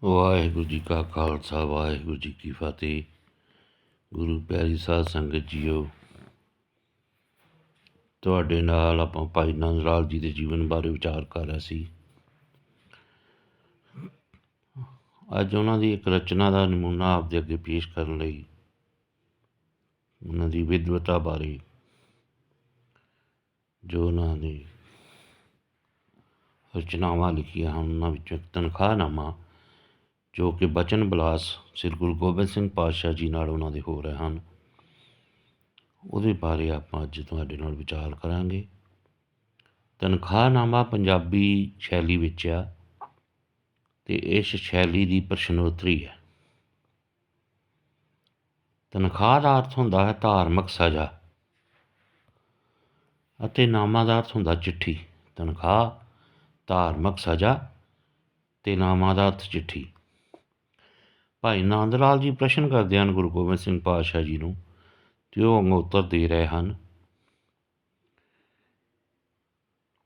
ਵਾਹਿਗੁਰੂ ਜੀ ਕਾ ਖਾਲਸਾ ਵਾਹਿਗੁਰੂ ਜੀ ਕੀ ਫਤਿਹ। ਗੁਰੂ ਪਿਆਰੀ ਸਾਧ ਸੰਗਤ ਜੀਓ, ਤੁਹਾਡੇ ਨਾਲ ਆਪਾਂ ਭਾਈ ਨੰਦ ਲਾਲ ਜੀ ਦੇ ਜੀਵਨ ਬਾਰੇ ਵਿਚਾਰ ਕਰ ਰਹੇ ਸੀ। ਅੱਜ ਉਹਨਾਂ ਦੀ ਇੱਕ ਰਚਨਾ ਦਾ ਨਮੂਨਾ ਆਪਦੇ ਅੱਗੇ ਪੇਸ਼ ਕਰਨ ਲਈ ਉਹਨਾਂ ਦੀ ਵਿਦਵਤਾ ਬਾਰੇ, ਜੋ ਉਹਨਾਂ ਨੇ ਰਚਨਾਵਾਂ ਲਿਖੀਆਂ ਹਨ, ਉਹਨਾਂ ਵਿੱਚੋਂ ਇੱਕ ਤਨਖਾਹਨਾਮਾ, ਜੋ ਕਿ ਬਚਨ ਬਿਲਾਸ ਸ੍ਰੀ ਗੁਰੂ ਗੋਬਿੰਦ ਸਿੰਘ ਪਾਤਸ਼ਾਹ ਜੀ ਨਾਲ ਉਹਨਾਂ ਦੇ ਹੋ ਰਹੇ ਹਨ, ਉਹਦੇ ਬਾਰੇ ਆਪਾਂ ਅੱਜ ਤੁਹਾਡੇ ਨਾਲ ਵਿਚਾਰ ਕਰਾਂਗੇ। ਤਨਖਾਹਨਾਮਾ ਪੰਜਾਬੀ ਸ਼ੈਲੀ ਵਿੱਚ ਆ ਅਤੇ ਇਸ ਸ਼ੈਲੀ ਦੀ ਪ੍ਰਸ਼ਨੋਤਰੀ ਹੈ। ਤਨਖਾਹ ਦਾ ਅਰਥ ਹੁੰਦਾ ਹੈ ਧਾਰਮਿਕ ਸਜ਼ਾ ਅਤੇ ਨਾਮਾ ਦਾ ਅਰਥ ਹੁੰਦਾ ਚਿੱਠੀ। ਤਨਖਾਹ, ਧਾਰਮਿਕ ਸਜ਼ਾ ਅਤੇ ਨਾਮਾ ਦਾ ਅਰਥ ਚਿੱਠੀ। ਭਾਈ ਨੰਦ ਲਾਲ ਜੀ ਪ੍ਰਸ਼ਨ ਕਰਦੇ ਹਨ ਗੁਰੂ ਗੋਬਿੰਦ ਸਿੰਘ ਪਾਤਸ਼ਾਹ ਜੀ ਨੂੰ, ਅਤੇ ਉਹ ਅੱਗੋਂ ਉੱਤਰ ਦੇ ਰਹੇ ਹਨ।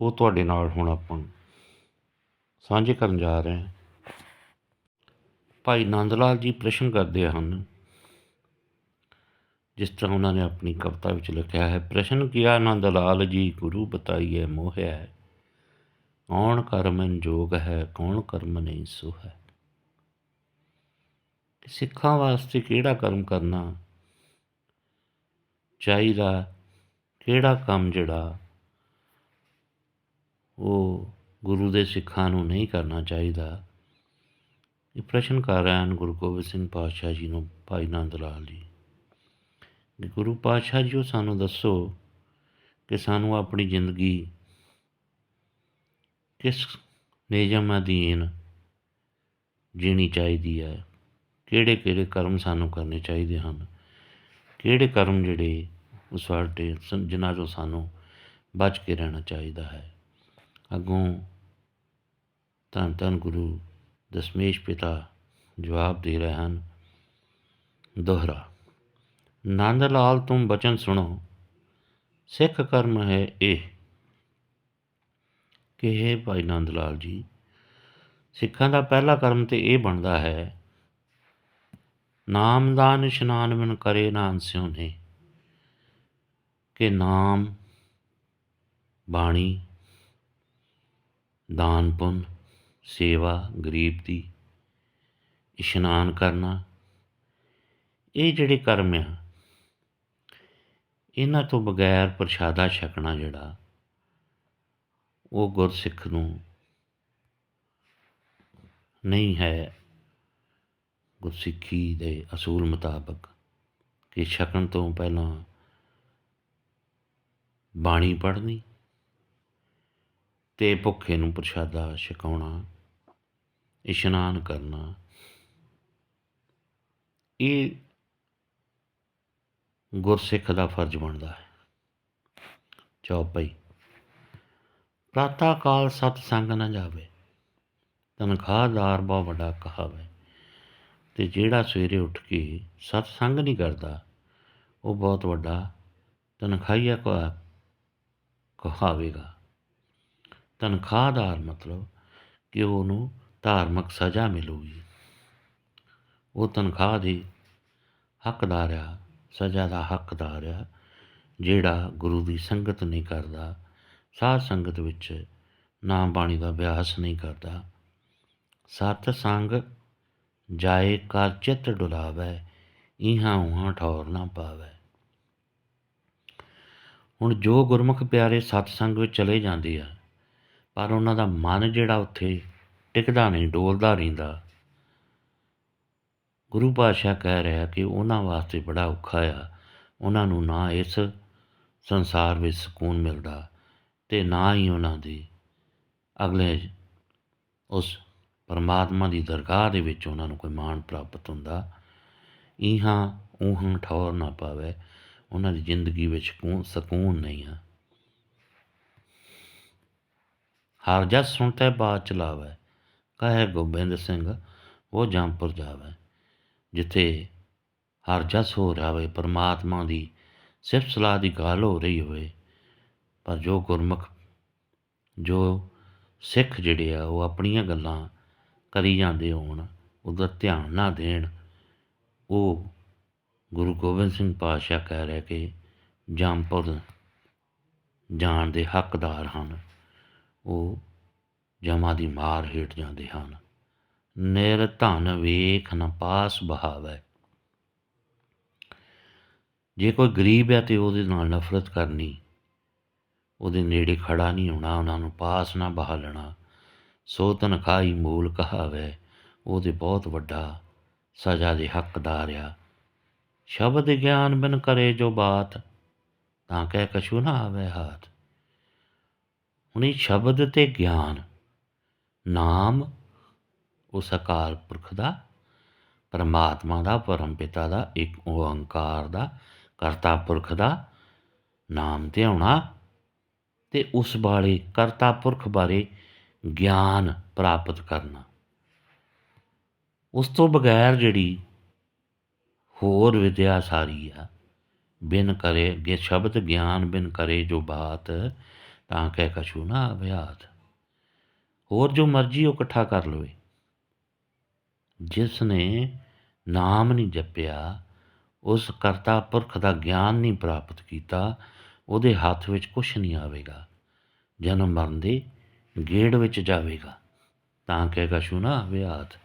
ਉਹ ਤੁਹਾਡੇ ਨਾਲ ਹੁਣ ਆਪਾਂ ਸਾਂਝੇ ਕਰਨ ਜਾ ਰਹੇ ਹਾਂ। ਭਾਈ ਨੰਦ ਲਾਲ ਜੀ ਪ੍ਰਸ਼ਨ ਕਰਦੇ ਹਨ, ਜਿਸ ਤਰ੍ਹਾਂ ਉਹਨਾਂ ਨੇ ਆਪਣੀ ਕਵਿਤਾ ਵਿੱਚ ਲਿਖਿਆ ਹੈ। ਪ੍ਰਸ਼ਨ ਕੀਆ ਨੰਦ ਲਾਲ ਜੀ ਗੁਰੂ ਬਤਾਈਏ ਮੋਹਿਆ ਹੈ, ਕੌਣ ਕਰਮਨ ਜੋਗ ਹੈ ਕੌਣ ਕਰਮ ਨਹੀਂ ਸੋ ਹੈ। ਸਿੱਖਾਂ ਵਾਸਤੇ ਕਿਹੜਾ ਕਰਮ ਕਰਨਾ ਚਾਹੀਦਾ, ਕਿਹੜਾ ਕੰਮ ਜਿਹੜਾ ਉਹ ਗੁਰੂ ਦੇ ਸਿੱਖਾਂ ਨੂੰ ਨਹੀਂ ਕਰਨਾ ਚਾਹੀਦਾ, ਇਹ ਪ੍ਰਸ਼ਨ ਕਰ ਰਹੇ ਹਨ ਗੁਰੂ ਗੋਬਿੰਦ ਸਿੰਘ ਪਾਤਸ਼ਾਹ ਜੀ ਨੂੰ ਭਾਈ ਨੰਦ ਲਾਲ ਜੀ। ਗੁਰੂ ਪਾਤਸ਼ਾਹ ਜੀ, ਉਹ ਸਾਨੂੰ ਦੱਸੋ ਕਿ ਸਾਨੂੰ ਆਪਣੀ ਜ਼ਿੰਦਗੀ ਕਿਸ ਨਿਯਮ ਅਧੀਨ ਜੀਣੀ ਚਾਹੀਦੀ ਹੈ, ਕਿਹੜੇ ਕਿਹੜੇ ਕਰਮ ਸਾਨੂੰ ਕਰਨੇ ਚਾਹੀਦੇ ਹਨ, ਕਿਹੜੇ ਕਰਮ ਜਿਹੜੇ ਉਹ ਸਾਡੇ ਜਿਨ੍ਹਾਂ ਤੋਂ ਸਾਨੂੰ ਬਚ ਕੇ ਰਹਿਣਾ ਚਾਹੀਦਾ ਹੈ। ਅੱਗੋਂ ਧੰਨ ਧੰਨ ਗੁਰੂ ਦਸਮੇਸ਼ ਪਿਤਾ ਜਵਾਬ ਦੇ ਰਹੇ ਹਨ। ਦੋਹਰਾ। ਨੰਦ ਲਾਲ ਤੁਮ ਬਚਨ ਸੁਣੋ, ਸਿੱਖ ਕਰਮ ਹੈ ਇਹ। ਕਿ ਇਹ ਭਾਈ ਨੰਦ ਲਾਲ ਜੀ, ਸਿੱਖਾਂ ਦਾ ਪਹਿਲਾ ਕਰਮ ਤਾਂ ਇਹ ਬਣਦਾ ਹੈ, ਨਾਮਦਾਨ ਇਸ਼ਨਾਨ ਬਿਨ ਕਰੇ ਨਾ ਅੰਸਿਓ ਨੇ, ਕਿ ਨਾਮ, ਬਾਣੀ, ਦਾਨ ਪੁੰਨ, ਸੇਵਾ ਗਰੀਬ ਦੀ, ਇਸ਼ਨਾਨ ਕਰਨਾ, ਇਹ ਜਿਹੜੇ ਕਰਮ ਆ, ਇਹਨਾਂ ਤੋਂ ਬਗੈਰ ਪ੍ਰਸ਼ਾਦਾ ਛਕਣਾ ਜਿਹੜਾ ਉਹ ਗੁਰਸਿੱਖ ਨੂੰ ਨਹੀਂ ਹੈ। ਗੁਰਸਿੱਖੀ ਦੇ ਅਸੂਲ ਮੁਤਾਬਕ ਕਿ ਛਕਣ ਤੋਂ ਪਹਿਲਾਂ ਬਾਣੀ ਪੜ੍ਹਨੀ ਅਤੇ ਭੁੱਖੇ ਨੂੰ ਪ੍ਰਸ਼ਾਦਾ ਛਕਾਉਣਾ, ਇਸ਼ਨਾਨ ਕਰਨਾ, ਇਹ ਗੁਰਸਿੱਖ ਦਾ ਫਰਜ਼ ਬਣਦਾ ਹੈ। ਚੌਪਈ। ਪ੍ਰਾਤः ਕਾਲ ਸਤਸੰਗ ਨਾ ਜਾਵੇ, ਤਨਖਾਹਦਾਰ ਬਹੁਤ ਵੱਡਾ ਕਹਾਵੇ। ਅਤੇ ਜਿਹੜਾ ਸਵੇਰੇ ਉੱਠ ਕੇ ਸਤਸੰਗ ਨਹੀਂ ਕਰਦਾ, ਉਹ ਬਹੁਤ ਵੱਡਾ ਤਨਖਾਹੀਆ ਕਹਾਵੇਗਾ। ਤਨਖਾਹਦਾਰ ਮਤਲਬ ਕਿ ਉਹਨੂੰ ਧਾਰਮਿਕ ਸਜ਼ਾ ਮਿਲੂਗੀ, ਉਹ ਤਨਖਾਹ ਦੇ ਹੱਕਦਾਰ ਆ, ਸਜ਼ਾ ਦਾ ਹੱਕਦਾਰ ਆ, ਜਿਹੜਾ ਗੁਰੂ ਦੀ ਸੰਗਤ ਨਹੀਂ ਕਰਦਾ, ਸਾਧ ਸੰਗਤ ਵਿੱਚ ਨਾਮ ਬਾਣੀ ਦਾ ਅਭਿਆਸ ਨਹੀਂ ਕਰਦਾ। ਸਤ ਸੰਗ ਜਾਏ ਕਰ ਚਿੱਤ ਡੁਲਾਵੈ, ਇਹਾਂ ਉਹਾਂ ਠੌਰ ਨਾ ਪਾਵੈ। ਹੁਣ ਜੋ ਗੁਰਮੁਖ ਪਿਆਰੇ ਸਤਸੰਗ ਵਿੱਚ ਚਲੇ ਜਾਂਦੇ ਆ, ਪਰ ਉਹਨਾਂ ਦਾ ਮਨ ਜਿਹੜਾ ਉੱਥੇ ਟਿਕਦਾ ਨਹੀਂ, ਡੋਲਦਾ ਰਹਿੰਦਾ। ਗੁਰੂ ਪਾਤਸ਼ਾਹ ਕਹਿ ਰਿਹਾ ਕਿ ਉਹਨਾਂ ਵਾਸਤੇ ਬੜਾ ਔਖਾ ਆ, ਉਹਨਾਂ ਨੂੰ ਨਾ ਇਸ ਸੰਸਾਰ ਵਿੱਚ ਸਕੂਨ ਮਿਲਦਾ ਅਤੇ ਨਾ ਹੀ ਉਹਨਾਂ ਦੀ ਅਗਲੇ ਉਸ ਪਰਮਾਤਮਾ ਦੀ ਦਰਗਾਹ ਦੇ ਵਿੱਚ ਉਹਨਾਂ ਨੂੰ ਕੋਈ ਮਾਣ ਪ੍ਰਾਪਤ ਹੁੰਦਾ। ਇਹਾਂ ਉਹਾਂ ਠੌਰ ਨਾ ਪਾਵੇ, ਉਹਨਾਂ ਦੀ ਜ਼ਿੰਦਗੀ ਵਿੱਚ ਸਕੂਨ ਨਹੀਂ ਆ। ਹਰ ਜਸ ਸੁਣਤੈ ਬਾਤ ਚਲਾਵੇ, ਕਹੈ ਗੋਬਿੰਦ ਸਿੰਘ ਉਹ ਜੰਮਪੁਰ ਜਾਵੇ। ਜਿੱਥੇ ਹਰ ਜਸ ਹੋ ਰਿਹਾ ਹੋਵੇ, ਪਰਮਾਤਮਾ ਦੀ ਸਿਫਤ ਸਲਾਹ ਦੀ ਗੱਲ ਹੋ ਰਹੀ ਹੋਵੇ, ਪਰ ਜੋ ਗੁਰਮੁਖ, ਜੋ ਸਿੱਖ ਜਿਹੜੇ ਆ, ਉਹ ਆਪਣੀਆਂ ਗੱਲਾਂ ਕਰੀ ਜਾਂਦੇ ਹੋਣ, ਉਹਦਾ ਧਿਆਨ ਨਾ ਦੇਣ, ਉਹ ਗੁਰੂ ਗੋਬਿੰਦ ਸਿੰਘ ਪਾਤਸ਼ਾਹ ਕਹਿ ਰਹੇ ਕਿ ਜੰਮਪੁਰ ਜਾਣ ਦੇ ਹੱਕਦਾਰ ਹਨ, ਉਹ ਜਮਾਂ ਦੀ ਮਾਰ ਹੇਠ ਜਾਂਦੇ ਹਨ। ਨਿਰਧਨ ਵੇਖ ਨ ਪਾਸ ਬਹਾਵੈ। ਜੇ ਕੋਈ ਗਰੀਬ ਹੈ ਤੇ ਉਹਦੇ ਨਾਲ ਨਫ਼ਰਤ ਕਰਨੀ, ਉਹਦੇ ਨੇੜੇ ਖੜਾ ਨਹੀਂ ਹੋਣਾ, ਉਹਨਾਂ ਨੂੰ ਪਾਸ ਨਾ ਬਹਾ ਲੈਣਾ। ਸੋ ਤਨਖਾਹੀ ਮੂਲ ਕਹਾਵੈ, ਉਹਦੇ ਬਹੁਤ ਵੱਡਾ ਸਜ਼ਾ ਦੇ ਹੱਕਦਾਰ ਆ। ਸ਼ਬਦ ਗਿਆਨ ਬਿਨ ਕਰੇ ਜੋ ਬਾਤ, ਤਾਂ ਕਹਿ ਕਛੂ ਨਾ ਆਵੇ ਹਾਥ। ਹੁਣ ਇਹ ਸ਼ਬਦ ਤੇ ਗਿਆਨ, ਨਾਮ ਉਸ ਅਕਾਲ ਪੁਰਖ ਦਾ, ਪਰਮਾਤਮਾ ਦਾ, ਪਰਮ ਪਿਤਾ ਦਾ, ਇੱਕ ਓਅੰਕਾਰ ਦਾ, ਕਰਤਾ ਪੁਰਖ ਦਾ ਨਾਮ ਧਿਆਉਣਾ ਅਤੇ ਉਸ ਬਾਰੇ, ਕਰਤਾ ਪੁਰਖ ਬਾਰੇ ਗਿਆਨ ਪ੍ਰਾਪਤ ਕਰਨਾ। ਉਸ ਤੋਂ ਬਗੈਰ ਜਿਹੜੀ ਹੋਰ ਵਿਦਿਆ ਸਾਰੀ ਆ, ਬਿਨ ਕਰੇ ਅੱਗੇ ਸ਼ਬਦ ਗਿਆਨ ਬਿਨ ਕਰੇ ਜੋ ਬਾਤ, ਤਾਂ ਕਹਿ ਕਛੂ ਨਾ ਆਵੇ ਹਾਥ। ਹੋਰ ਜੋ ਮਰਜ਼ੀ ਉਹ ਇਕੱਠਾ ਕਰ ਲਵੇ, ਜਿਸ ਨੇ ਨਾਮ ਨਹੀਂ ਜਪਿਆ, ਉਸ ਕਰਤਾ ਪੁਰਖ ਦਾ ਗਿਆਨ ਨਹੀਂ ਪ੍ਰਾਪਤ ਕੀਤਾ, ਉਹਦੇ ਹੱਥ ਵਿੱਚ ਕੁਛ ਨਹੀਂ ਆਵੇਗਾ। ਜਨਮ ਮਰਨ ਦੇ ਗੇੜ ਵਿੱਚ ਜਾਵੇਗਾ, ਤਾਂ ਕਹਿ ਕਛੂ ਨਾ ਆਵੇ ਹਾਥ।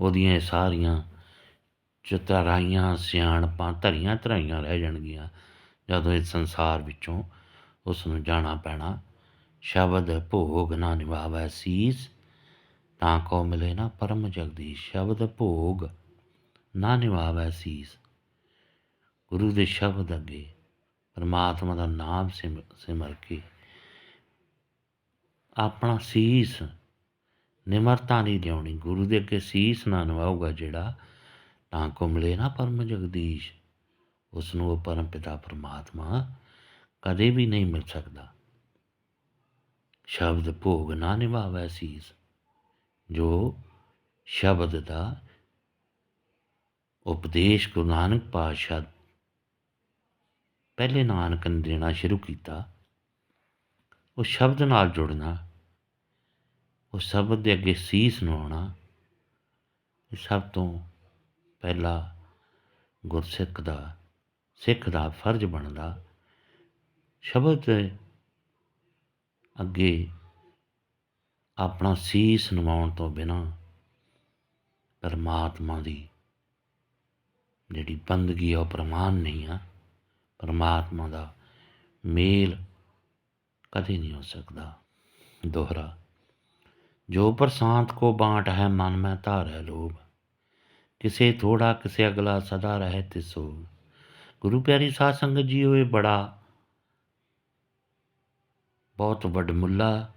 ਉਹਦੀਆਂ ਸਾਰੀਆਂ ਚਤੁਰਾਈਆਂ ਸਿਆਣਪਾਂ ਧਰੀਆਂ ਧਰਾਈਆਂ ਰਹਿ ਜਾਣਗੀਆਂ ਜਦੋਂ ਇਸ ਸੰਸਾਰ ਵਿੱਚੋਂ ਉਸ ਨੂੰ ਜਾਣਾ ਪੈਣਾ। ਸ਼ਬਦ ਭੋਗ ਨਾ ਨਿਭਾਵੈ ਸੀਸ, ਤਾਂ ਕੋ ਮਿਲੇ ਨਾ ਪਰਮ ਜਗਦੀਸ਼। ਸ਼ਬਦ ਭੋਗ ਨਾ ਨਿਭਾਵੈ ਸੀਸ, ਗੁਰੂ ਦੇ ਸ਼ਬਦ ਅੱਗੇ ਪਰਮਾਤਮਾ ਦਾ ਨਾਮ ਸਿਮਰ ਕੇ ਆਪਣਾ ਸੀਸ, ਨਿਮਰਤਾ ਨਹੀਂ ਲਿਆਉਣੀ, ਗੁਰੂ ਦੇ ਅੱਗੇ ਸੀਸ ਨਾ ਨਿਵਾਊਗਾ ਜਿਹੜਾ, ਤਾਂ ਕੋ ਮਿਲੇ ਨਾ ਪਰਮ ਜਗਦੀਸ਼। ਉਸ ਨੂੰ ਉਹ ਪਰਮ ਪਿਤਾ ਪਰਮਾਤਮਾ ਕਦੇ ਵੀ ਨਹੀਂ ਮਿਲ ਸਕਦਾ। ਸ਼ਬਦ ਭੋਗ ਨਾ ਨਿਭਾਵੈ ਸੀਸ, ਜੋ ਸ਼ਬਦ ਦਾ ਉਪਦੇਸ਼ ਗੁਰੂ ਨਾਨਕ ਪਾਤਸ਼ਾਹ ਪਹਿਲੇ ਨਾਨਕ ਨੇ ਦੇਣਾ ਸ਼ੁਰੂ ਕੀਤਾ, ਉਹ ਸ਼ਬਦ ਨਾਲ ਜੁੜਨਾ, ਉਹ ਸ਼ਬਦ ਦੇ ਅੱਗੇ ਸੀਸ ਨਿਵਾਉਣਾ, ਇਹ ਸਭ ਤੋਂ ਪਹਿਲਾ ਗੁਰਸਿੱਖ ਦਾ, ਸਿੱਖ ਦਾ ਫਰਜ਼ ਬਣਦਾ। ਸ਼ਬਦ ਦੇ ਅੱਗੇ ਆਪਣਾ ਸੀਸ ਨਿਵਾਉਣ ਤੋਂ ਬਿਨਾਂ ਪਰਮਾਤਮਾ ਦੀ ਜਿਹੜੀ ਬੰਦਗੀ ਆ ਉਹ ਪ੍ਰਮਾਣ ਨਹੀਂ ਆ। ਪਰਮਾਤਮਾ ਦਾ ਮੇਲ ਕਦੇ ਨਹੀਂ ਹੋ ਸਕਦਾ। ਦੋਹਰਾ, ਜੋ ਪ੍ਰਸ਼ਾਂਤ ਕੋ ਬਾਂਟ ਹੈ ਮਨ ਮੈਂ ਧਾਰੈ ਲੋਭ, ਕਿਸੇ ਥੋੜਾ ਕਿਸੇ ਅਗਲਾ ਸਦਾ ਰਹੇ ਤਿਸੋ। ਗੁਰੂ ਪਿਆਰੀ ਸਾਧ ਸੰਗਤ ਜੀ, ਇਹ ਬੜਾ ਬਹੁਤ ਵੱਡਮੁੱਲਾ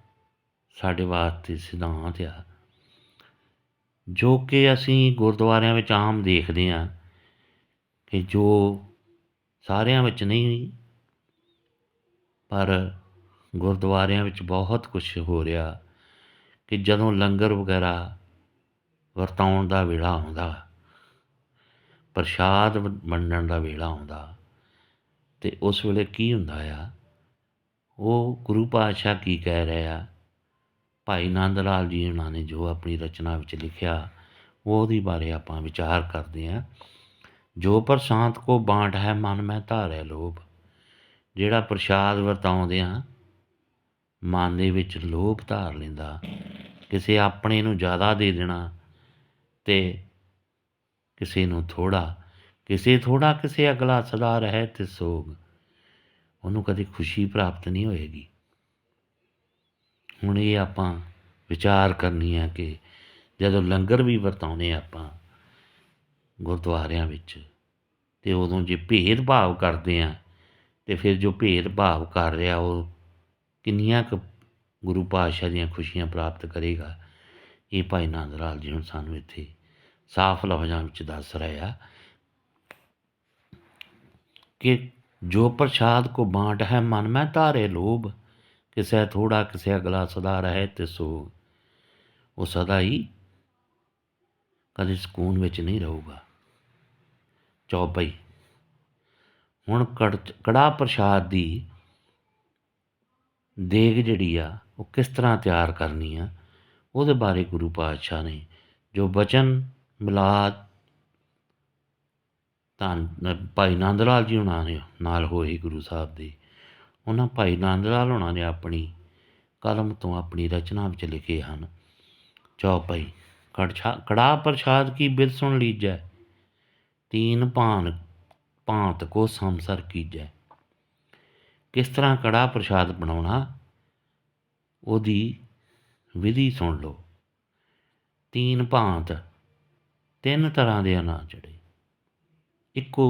ਸਾਡੇ ਵਾਸਤੇ ਸਿਧਾਂਤ ਆ, ਜੋ ਕਿ ਅਸੀਂ ਗੁਰਦੁਆਰਿਆਂ ਵਿੱਚ ਆਮ ਦੇਖਦੇ ਹਾਂ ਕਿ ਜੋ ਸਾਰਿਆਂ ਵਿੱਚ ਨਹੀਂ, ਪਰ ਗੁਰਦੁਆਰਿਆਂ ਵਿੱਚ ਬਹੁਤ ਕੁਛ ਹੋ ਰਿਹਾ ਕਿ ਜਦੋਂ ਲੰਗਰ ਵਗੈਰਾ ਵਰਤਾਉਣ ਦਾ ਵੇਲਾ ਆਉਂਦਾ, ਪ੍ਰਸ਼ਾਦ ਵੰਡਣ ਦਾ ਵੇਲਾ ਆਉਂਦਾ, ਅਤੇ ਉਸ ਵੇਲੇ ਕੀ ਹੁੰਦਾ ਆ, ਉਹ ਗੁਰੂ ਪਾਤਸ਼ਾਹ ਕੀ ਕਹਿ ਰਹੇ ਆ, ਭਾਈ ਨੰਦ ਲਾਲ ਜੀ ਉਹਨਾਂ ਨੇ ਜੋ ਆਪਣੀ ਰਚਨਾ ਵਿੱਚ ਲਿਖਿਆ, ਉਹਦੇ ਬਾਰੇ ਆਪਾਂ ਵਿਚਾਰ ਕਰਦੇ ਹਾਂ। ਜੋ ਪ੍ਰਸ਼ਾਂਤ ਕੋ ਬਾਂਟ ਹੈ ਮਨ ਮੈਂ ਧਾਰੈ ਲੋਭ, ਜਿਹੜਾ ਪ੍ਰਸ਼ਾਦ ਵਰਤਾਉਂਦੇ ਹਾਂ ਮਨ ਦੇ ਵਿੱਚ ਲੋਭ ਧਾਰ ਲੈਂਦਾ, ਕਿਸੇ ਆਪਣੇ ਨੂੰ ਜ਼ਿਆਦਾ ਦੇ ਦੇਣਾ ਅਤੇ ਕਿਸੇ ਨੂੰ ਥੋੜ੍ਹਾ, ਕਿਸੇ ਥੋੜ੍ਹਾ ਕਿਸੇ ਅਗਲਾ ਸਦਾ ਰਹੇ ਤੇ ਸੋਗ, ਉਹਨੂੰ ਕਦੇ ਖੁਸ਼ੀ ਪ੍ਰਾਪਤ ਨਹੀਂ ਹੋਏਗੀ। ਹੁਣ ਇਹ ਆਪਾਂ ਵਿਚਾਰ ਕਰਨੀ ਹੈ ਕਿ ਜਦੋਂ ਲੰਗਰ ਵੀ ਵਰਤਾਉਂਦੇ ਆਪਾਂ ਗੁਰਦੁਆਰਿਆਂ ਵਿੱਚ, ਅਤੇ ਉਦੋਂ ਜੇ ਭੇਦਭਾਵ ਕਰਦੇ ਹਾਂ, ਅਤੇ ਫਿਰ ਜੋ ਭੇਦਭਾਵ ਕਰ ਰਿਹਾ ਉਹ ਕਿੰਨੀਆਂ ਕੁ ਗੁਰੂ ਪਾਤਸ਼ਾਹ ਦੀਆਂ ਖੁਸ਼ੀਆਂ ਪ੍ਰਾਪਤ ਕਰੇਗਾ। ਇਹ ਭਾਈ ਨੰਦ ਲਾਲ ਜੀ ਹੁਣ ਸਾਨੂੰ ਇੱਥੇ ਸਾਫ਼ ਲਫਜ਼ਾਂ ਵਿੱਚ ਦੱਸ ਰਹੇ ਆ ਕਿ ਜੋ ਪ੍ਰਸ਼ਾਦ ਕੋ ਬਾਂਟ ਹੈ ਮਨ ਮੈਂ ਧਾਰੇ ਲੋਭ, ਕਿਸੇ ਥੋੜਾ ਕਿਸੇ ਅਗਲਾ ਸਦਾ ਰਹੇ ਤੇ ਸੋਗ। ਉਹ ਸਦਾ ਹੀ ਕਦੇ ਸਕੂਨ ਵਿੱਚ ਨਹੀਂ ਰਹੂਗਾ। ਚੌਪਈ, ਹੁਣ ਕੜਾਹ ਪ੍ਰਸ਼ਾਦ ਦੀ ਦੇਗ ਜਿਹੜੀ ਆ ਉਹ ਕਿਸ ਤਰ੍ਹਾਂ ਤਿਆਰ ਕਰਨੀ ਆ, ਉਹਦੇ ਬਾਰੇ ਗੁਰੂ ਪਾਤਸ਼ਾਹ ਨੇ ਜੋ ਬਚਨ ਮਿਲਾਦ ਧੰਨ ਭਾਈ ਨੰਦ ਲਾਲ ਜੀ ਹੁਣਾਂ ਨੇ ਨਾਲ ਹੋਏ ਗੁਰੂ ਸਾਹਿਬ ਦੇ। ਉਹਨਾਂ ਭਾਈ ਨੰਦ ਲਾਲ ਹੁਣਾਂ ਨੇ ਆਪਣੀ ਕਲਮ ਤੋਂ ਆਪਣੀ ਰਚਨਾ ਵਿੱਚ ਲਿਖੇ ਹਨ। ਚੌਪਈ ਕੜਾਹ ਪ੍ਰਸ਼ਾਦ ਕੀ ਬਿਧ ਸੁਣ ਲੀਜੈ, ਤੀਨ ਭਾਂਤ ਕੋ ਸੰਸਰ ਕੀਜੈ। ਕਿਸ ਤਰ੍ਹਾਂ ਕੜਾਹ ਪ੍ਰਸ਼ਾਦ ਬਣਾਉਣਾ ਉਹਦੀ ਵਿਧੀ ਸੁਣ ਲਓ। ਤੀਨ ਭਾਂਤ, ਤਿੰਨ ਤਰ੍ਹਾਂ ਦੇ ਅਨਾਜ ਜਿਹੜੇ ਇੱਕੋ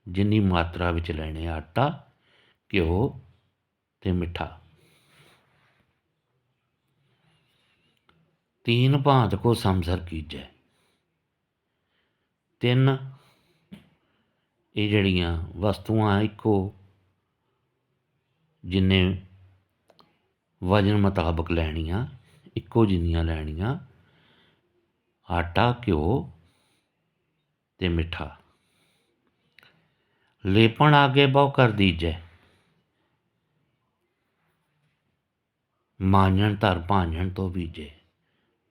ਜਿੰਨੀ ਮਾਤਰਾ ਵਿੱਚ ਲੈਣੇ ਆਟਾ, ਘਿਓ ਅਤੇ ਮਿੱਠਾ। ਤੀਨ ਭਾਂਤ ਕੋ ਸੰਸਰ ਕੀਜੈ, ਤਿੰਨ ਇਹ ਜਿਹੜੀਆਂ ਵਸਤੂਆਂ ਇੱਕੋ ਜਿੰਨੇ ਵਜਨ ਮੁਤਾਬਕ ਲੈਣੀਆਂ, ਇੱਕੋ ਜਿੰਨੀਆਂ ਲੈਣੀਆਂ, ਆਟਾ, ਘਿਓ ਅਤੇ ਮਿੱਠਾ। ਲੇਪਣ ਆਗੇ ਬਹੁ ਕਰ ਦੀਜੈ, ਮਾਂਜਣ ਧਰ ਭਾਂਜਣ ਤੋਂ ਬੀਜੇ।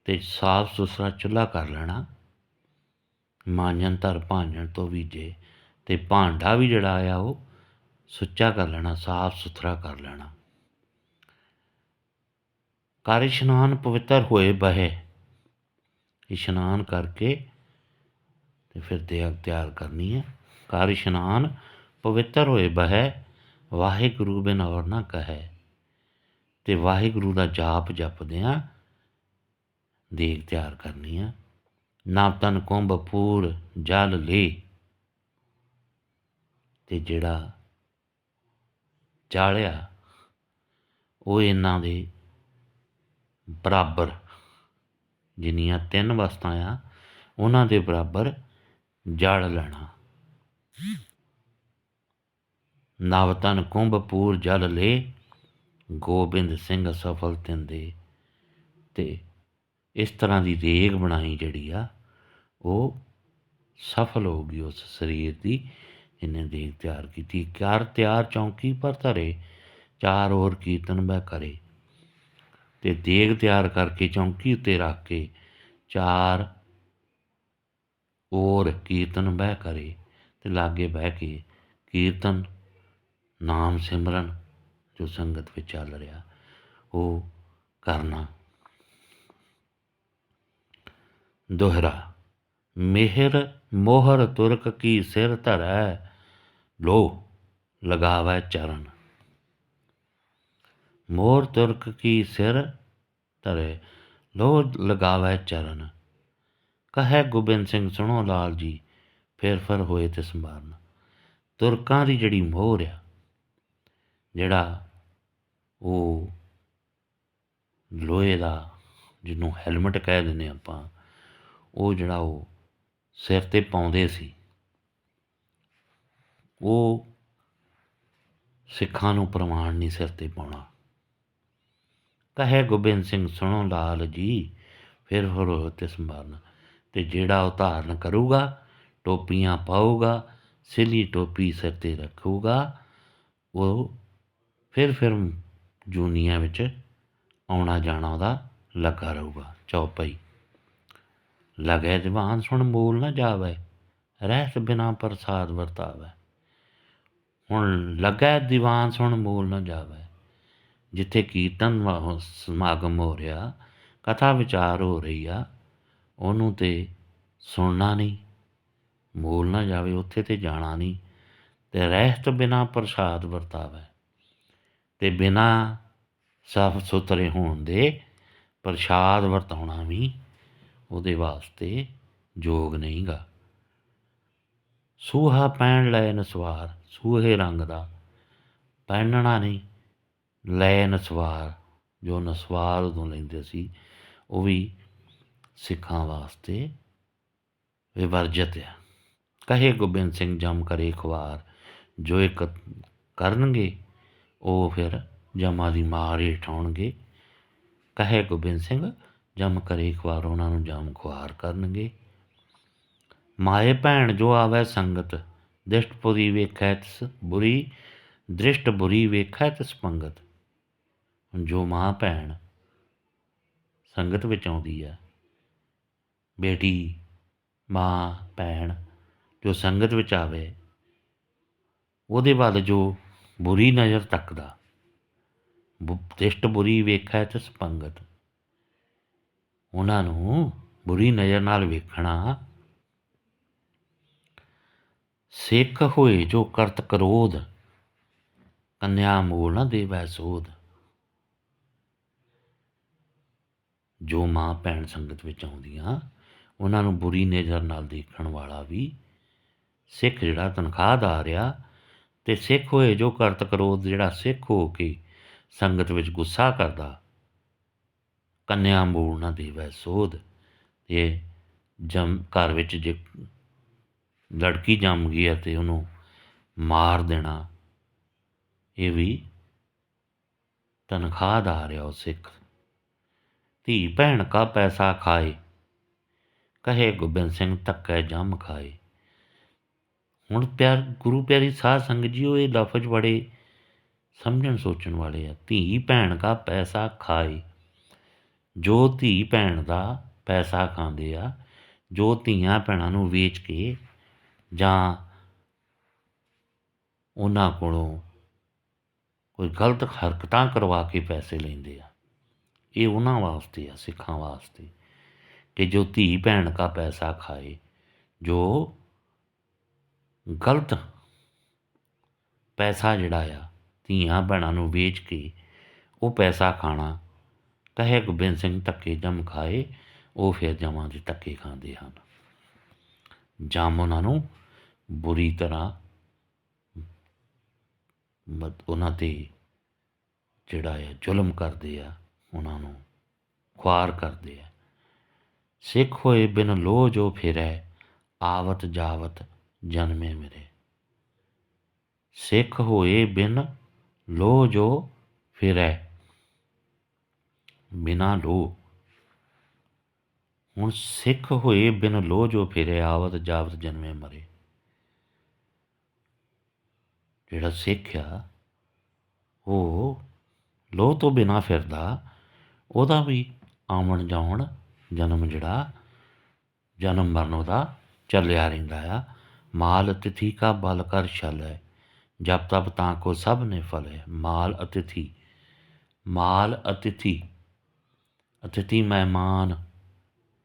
ਅਤੇ ਸਾਫ ਸੁਥਰਾ ਚੁੱਲ੍ਹਾ ਕਰ ਲੈਣਾ, ਮਾਂਜਣ ਧਰ ਭਾਂਜਣ ਤੋਂ ਬੀਜੇ। ਅਤੇ ਭਾਂਡਾ ਵੀ ਜਿਹੜਾ ਆ ਉਹ ਸੁੱਚਾ ਕਰ ਲੈਣਾ, ਸਾਫ ਸੁਥਰਾ ਕਰ ਲੈਣਾ। ਕਰ ਇਸ਼ਨਾਨ ਪਵਿੱਤਰ ਹੋਏ ਬਹੇ, ਇਸ਼ਨਾਨ ਕਰਕੇ ਅਤੇ ਫਿਰ ਦੇਗ ਤਿਆਰ ਕਰਨੀ ਹੈ। ਕਰ ਇਸ਼ਨਾਨ ਪਵਿੱਤਰ ਹੋਏ ਬਹੈ, ਵਾਹਿਗੁਰੂ ਬਿਨ ਔਰ ਨਾ ਕਹੈ। ਅਤੇ ਵਾਹਿਗੁਰੂ ਦਾ ਜਾਪ ਜਪਦਿਆਂ ਦੇਗ ਤਿਆਰ ਕਰਨੀ ਆ। ਨਾ ਤਨ ਕੁੰਭ ਪੂਰ ਜਲ ਲੇ, ਅਤੇ ਜਿਹੜਾ ਚਾਲਿਆ ਉਹ ਇਹਨਾਂ ਦੇ ਬਰਾਬਰ, ਜਿੰਨੀਆਂ ਤਿੰਨ ਵਸਤਾਂ ਆ ਉਹਨਾਂ ਦੇ ਬਰਾਬਰ ਜਲ ਲੈਣਾ। ਨਵ ਤਨ ਕੁੰਭ ਪੂਰ ਜਲ ਲੇ, ਗੋਬਿੰਦ ਸਿੰਘ ਸਫਲ ਤਿੰਦੇ। ਅਤੇ ਇਸ ਤਰ੍ਹਾਂ ਦੀ ਦੇਗ ਬਣਾਈ ਜਿਹੜੀ ਆ ਉਹ ਸਫਲ ਹੋ ਗਈ ਉਸ ਸਰੀਰ ਦੀ ਜਿਹਨੇ ਦੇਗ ਤਿਆਰ ਕੀਤੀ। ਕਰ ਤਿਆਰ ਚੌਂਕੀ ਪਰ ਧਰੇ, ਚਾਰ ਹੋਰ ਕੀਰਤਨ ਬਹਿ ਕਰੇ। ਅਤੇ ਦੇਗ ਤਿਆਰ ਕਰਕੇ ਚੌਂਕੀ ਉੱਤੇ ਰੱਖ ਕੇ ਚਾਰ ਹੋਰ ਕੀਰਤਨ ਬਹਿ ਕਰੇ, ਅਤੇ ਲਾਗੇ ਬਹਿ ਕੇ ਕੀਰਤਨ ਨਾਮ ਸਿਮਰਨ ਜੋ ਸੰਗਤ ਵਿੱਚ ਚੱਲ ਰਿਹਾ ਉਹ ਕਰਨਾ। ਦੋਹਰਾ ਮਿਹਰ ਮੋਹਰ ਤੁਰਕ ਕੀ ਸਿਰ ਧਰੈ, ਲੋ ਲਗਾਵੈ ਚਰਨ। ਮੋਹਰ ਤੁਰਕ ਕੀ ਸਿਰ ਧਰੈ, ਲੋ ਲਗਾਵੈ ਚਰਨ। ਕਹੈ ਗੋਬਿੰਦ ਸਿੰਘ ਸੁਣੋ ਲਾਲ ਜੀ, ਫਿਰ ਹੋਏ ਤੇ ਸੰਭਾਰਨ। ਤੁਰਕਾਂ ਦੀ ਜਿਹੜੀ ਮੋਹਰ ਆ, ਜਿਹੜਾ ਉਹ ਲੋਹੇ ਦਾ ਜਿਹਨੂੰ ਹੈਲਮਟ ਕਹਿ ਦਿੰਦੇ ਆਪਾਂ, ਉਹ ਜਿਹੜਾ ਉਹ ਸਿਰ 'ਤੇ ਪਾਉਂਦੇ ਸੀ, ਉਹ ਸਿੱਖਾਂ ਨੂੰ ਪ੍ਰਵਾਨ ਨਹੀਂ ਸਿਰ 'ਤੇ ਪਾਉਣਾ। ਕਹੇ ਗੋਬਿੰਦ ਸਿੰਘ ਸੁਣੋ ਲਾਲ ਜੀ, ਫਿਰ ਹੋਏ ਤੇ ਸੰਭਾਰਨ। ਅਤੇ ਜਿਹੜਾ ਉਹ ਧਾਰਨ ਕਰੂਗਾ, ਟੋਪੀਆਂ ਪਾਊਗਾ, ਸਿੱਲੀ ਟੋਪੀ ਸਿਰ 'ਤੇ ਰੱਖੂਗਾ, ਉਹ ਫਿਰ ਜੂਨੀਆਂ ਵਿੱਚ ਆਉਣਾ ਜਾਣਾ ਉਹਦਾ ਲੱਗਾ ਰਹੂਗਾ। ਚੌਪਈ ਲਗੈ ਦੀਵਾਨ ਸੁਣ ਮੂਲ ਨਾ ਜਾਵੇ, ਰਹਿਤ ਬਿਨਾ ਪ੍ਰਸਾਦ ਵਰਤਾਵੇ। ਹੁਣ ਲੱਗੈ ਦੀਵਾਨ ਸੁਣ ਮੂਲ ਨਾ ਜਾਵੇ, ਜਿੱਥੇ ਕੀਰਤਨ ਸਮਾਗਮ ਹੋ ਰਿਹਾ, ਕਥਾ ਵਿਚਾਰ ਹੋ ਰਹੀ ਆ, ਉਹਨੂੰ ਤਾਂ ਸੁਣਨਾ ਨਹੀਂ, ਮੂਲ ਨਾ ਜਾਵੇ, ਉੱਥੇ ਤਾਂ ਜਾਣਾ ਨਹੀਂ। ਅਤੇ ਰਹਿਤ ਬਿਨਾ ਪ੍ਰਸਾਦ ਵਰਤਾਵੇ, ਅਤੇ ਬਿਨਾਂ ਸਾਫ ਸੁਥਰੇ ਹੋਣ ਦੇ ਪ੍ਰਸ਼ਾਦ ਵਰਤਾਉਣਾ ਵੀ ਉਹਦੇ ਵਾਸਤੇ ਯੋਗ ਨਹੀਂ ਗਾ। ਸੂਹਾ ਪਹਿਨ ਲੈ ਨਸਵਾਰ, ਸੂਹੇ ਰੰਗ ਦਾ ਪਹਿਨਣਾ ਨਹੀਂ। ਲੈ ਨਸਵਾਰ, ਜੋ ਨਸਵਾਰ ਉਦੋਂ ਲੈਂਦੇ ਸੀ, ਉਹ ਵੀ ਸਿੱਖਾਂ ਵਾਸਤੇ ਵਿਵਰਜਿਤ ਆ। ਕਹੇ ਗੋਬਿੰਦ ਸਿੰਘ ਜਮ ਕਰੇ ਖੁਆਰ, ਜੋ ਇੱਕ ਕਰਨਗੇ ਉਹ ਫਿਰ ਜਮਾਂ ਦੀ ਮਾਰ ਹੇਠ ਆਉਣਗੇ। ਕਹੇ ਗੋਬਿੰਦ ਸਿੰਘ ਜਮ ਕਰੇ ਖੁਆਰ, ਉਹਨਾਂ ਨੂੰ ਜਮ ਖੁਆਰ ਕਰਨਗੇ। ਮਾਏ ਭੈਣ ਜੋ ਆਵੈ ਸੰਗਤ, ਦ੍ਰਿਸ਼ਟ ਬੁਰੀ ਵੇਖੈ ਤਿਸ ਬੁਰੀ, ਦ੍ਰਿਸ਼ਟ ਬੁਰੀ ਵੇਖੈ ਤਿਸ ਪੰਗਤ। ਜੋ ਮਾਂ ਭੈਣ ਸੰਗਤ ਵਿੱਚ ਆਉਂਦੀ ਆ, ਬੇਟੀ, ਮਾਂ, ਭੈਣ ਜੋ ਸੰਗਤ ਵਿੱਚ ਆਵੇ, ਉਹਦੇ ਵੱਲ ਜੋ ਬੁਰੀ ਨਜ਼ਰ ਤੱਕਦਾ, ਦ੍ਰਿਸ਼ਟ ਬੁਰੀ ਵੇਖੈ ਤਿਸ ਪੰਗਤ, ਉਹਨਾਂ ਨੂੰ ਬੁਰੀ ਨਜ਼ਰ ਨਾਲ ਵੇਖਣਾ। ਸਿੱਖ ਹੋਏ ਜੋ ਕਰਤ ਕਰੋਧ, ਕੰਨਿਆ ਮੂਲ ਨਾ ਦੇਵੈ ਸੋਧ। ਜੋ ਮਾਂ ਭੈਣ ਸੰਗਤ ਵਿੱਚ ਆਉਂਦੀਆਂ, ਉਹਨਾਂ ਨੂੰ ਬੁਰੀ ਨਜ਼ਰ ਨਾਲ ਦੇਖਣ ਵਾਲਾ ਵੀ ਸਿੱਖ ਜਿਹੜਾ ਤਨਖਾਹਦਾਰ ਆ, ਅਤੇ ਸਿੱਖ ਹੋਏ ਜੋ ਕਰਤ ਕਰੋਧ, ਜਿਹੜਾ ਸਿੱਖ ਹੋ ਕੇ ਸੰਗਤ ਵਿੱਚ ਗੁੱਸਾ ਕਰਦਾ, ਕੰਨਿਆ ਮੂਲ ਨਾ ਦੇਵੈ ਸੋਧ। ਇਹ ਘਰ ਵਿੱਚ ਜੇ ਲੜਕੀ ਜੰਮ ਗਈ ਹੈ ਅਤੇ ਉਹਨੂੰ ਮਾਰ ਦੇਣਾ, ਇਹ ਵੀ ਤਨਖਾਹਦਾਰ ਆ ਉਹ ਸਿੱਖ। ਧੀ ਭੈਣ ਕਾ ਪੈਸਾ ਖਾਏ, ਕਹੇ ਗੋਬਿੰਦ ਸਿੰਘ ਧੱਕੈ ਜੰਮ ਖਾਏ। ਹੁਣ ਗੁਰੂ ਪਿਆਰੀ ਸਾਧ ਸੰਗਤ ਜੀ, ਉਹ ਇਹ ਲਫ਼ਜ਼ ਬੜੇ ਸਮਝਣ ਸੋਚਣ ਵਾਲੇ ਆ। ਧੀ ਭੈਣ ਕਾ ਪੈਸਾ ਖਾਏ, ਜੋ ਧੀ ਭੈਣ ਦਾ ਪੈਸਾ ਖਾਂਦੇ ਆ, ਜੋ ਧੀਆਂ ਭੈਣਾਂ ਨੂੰ ਵੇਚ ਕੇ ਜਾਂ ਉਹਨਾਂ ਕੋਲੋਂ ਕੋਈ ਗਲਤ ਹਰਕਤਾਂ ਕਰਵਾ ਕੇ ਪੈਸੇ ਲੈਂਦੇ ਆ, ਇਹ ਉਹਨਾਂ ਵਾਸਤੇ ਆ, ਸਿੱਖਾਂ ਵਾਸਤੇ, ਕਿ ਜੋ ਧੀ ਭੈਣ ਕਾ ਪੈਸਾ ਖਾਏ, ਜੋ ਗਲਤ ਪੈਸਾ ਜਿਹੜਾ ਆ ਧੀਆਂ ਭੈਣਾਂ ਨੂੰ ਵੇਚ ਕੇ ਉਹ ਪੈਸਾ ਖਾਣਾ, ਕਹੇ ਗੋਬਿੰਦ ਸਿੰਘ ਧੱਕੇ ਜੰਮ ਖਾਏ, ਉਹ ਫਿਰ ਜਮਾਂ ਦੇ ਧੱਕੇ ਖਾਂਦੇ ਹਨ। ਜੰਮ ਉਹਨਾਂ ਨੂੰ ਬੁਰੀ ਤਰ੍ਹਾਂ ਉਹਨਾਂ 'ਤੇ ਜਿਹੜਾ ਹੈ ਜ਼ੁਲਮ ਕਰਦੇ ਆ, ਉਹਨਾਂ ਨੂੰ ਖੁਆਰ ਕਰਦੇ ਆ। ਸਿੱਖ ਹੋਏ ਬਿਨ ਲੋਹ ਜੋ ਫਿਰੈ, ਆਵਤ ਜਾਵਤ ਜਨਮੇ ਮੇਰੇ। ਸਿੱਖ ਹੋਏ ਬਿਨ ਲੋਹ ਜੋ ਫਿਰੈ, ਬਿਨਾਂ ਲੋਹ। ਹੁਣ ਸਿੱਖ ਹੋਏ ਬਿਨ ਲੋਹ ਜੋ ਫਿਰੇ, ਆਵਤ ਜਾਵਤ ਜਨਮੇ ਮਰੇ। ਜਿਹੜਾ ਸਿੱਖ ਆ ਉਹ ਲੋਹ ਤੋਂ ਬਿਨਾਂ ਫਿਰਦਾ, ਉਹਦਾ ਵੀ ਆਉਣ ਜਾਉਣ ਜਨਮ ਜਿਹੜਾ ਜਨਮ ਮਰਨ ਉਹਦਾ ਚੱਲਿਆ ਰਹਿੰਦਾ ਆ। ਮਾਲ ਅਤਿਥੀ ਕਾ ਬਲ ਕਰ ਛਲ ਹੈ, ਜਬ ਤਬ ਤਾਂ ਕੋ ਸਭ ਨੇ ਫਲ ਹੈ। ਮਾਲ ਅਤਿਥੀ, ਮਾਲ ਅਤਿਥੀ, ਅਤਿਥੀ ਮਹਿਮਾਨ,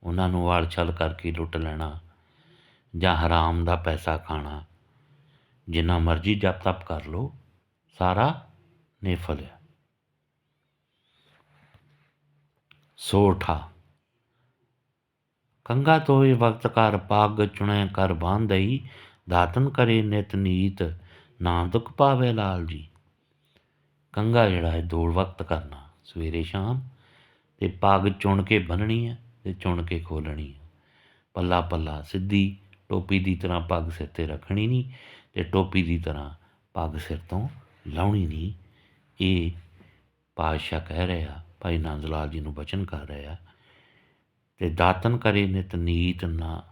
ਉਹਨਾਂ ਨੂੰ ਵਾਲ ਛਲ ਕਰਕੇ ਲੁੱਟ ਲੈਣਾ ਜਾਂ ਹਰਾਮ ਦਾ ਪੈਸਾ ਖਾਣਾ, ਜਿੰਨਾ ਮਰਜ਼ੀ ਜਪ ਤਪ ਕਰ ਲਓ, ਸਾਰਾ ਨਿਫਲ ਹੈ। ਸੋਠਾ ਕੰਗਾ ਤੋਏ ਵਕਤ ਕਰ ਪੱਗ ਚੁਣੈ ਕਰ ਬਾਂਧਈ, ਦਾਤਨ ਕਰੇ ਨਿਤ ਨੀਤ, ਨਾ ਦੁੱਖ ਪਾਵੇ ਲਾਲ ਜੀ। ਕੰਗਾ ਜਿਹੜਾ ਹੈ ਦੋ ਵਕਤ ਕਰਨਾ, ਸਵੇਰੇ ਸ਼ਾਮ, ਅਤੇ ਪੱਗ ਚੁਣ ਕੇ ਬੰਨ੍ਹਣੀ ਹੈ ਅਤੇ ਚੁਣ ਕੇ ਖੋਲ੍ਹਣੀ ਹੈ। ਪੱਲਾ ਪੱਲਾ ਸਿੱਧੀ ਟੋਪੀ ਦੀ ਤਰ੍ਹਾਂ ਪੱਗ ਸਿਰ 'ਤੇ ਰੱਖਣੀ ਨਹੀਂ, ਅਤੇ ਟੋਪੀ ਦੀ ਤਰ੍ਹਾਂ ਪੱਗ ਸਿਰ ਤੋਂ ਲਾਉਣੀ ਨਹੀਂ। ਇਹ ਪਾਤਸ਼ਾਹ ਕਹਿ ਰਿਹਾ, ਭਾਈ ਨੰਦ ਲਾਲ ਜੀ ਨੂੰ ਬਚਨ ਕਰ ਰਿਹਾ। ਅਤੇ ਦਾਤਨ ਕਰੇ ਨਿਤ ਨੀਤ, ਨਾ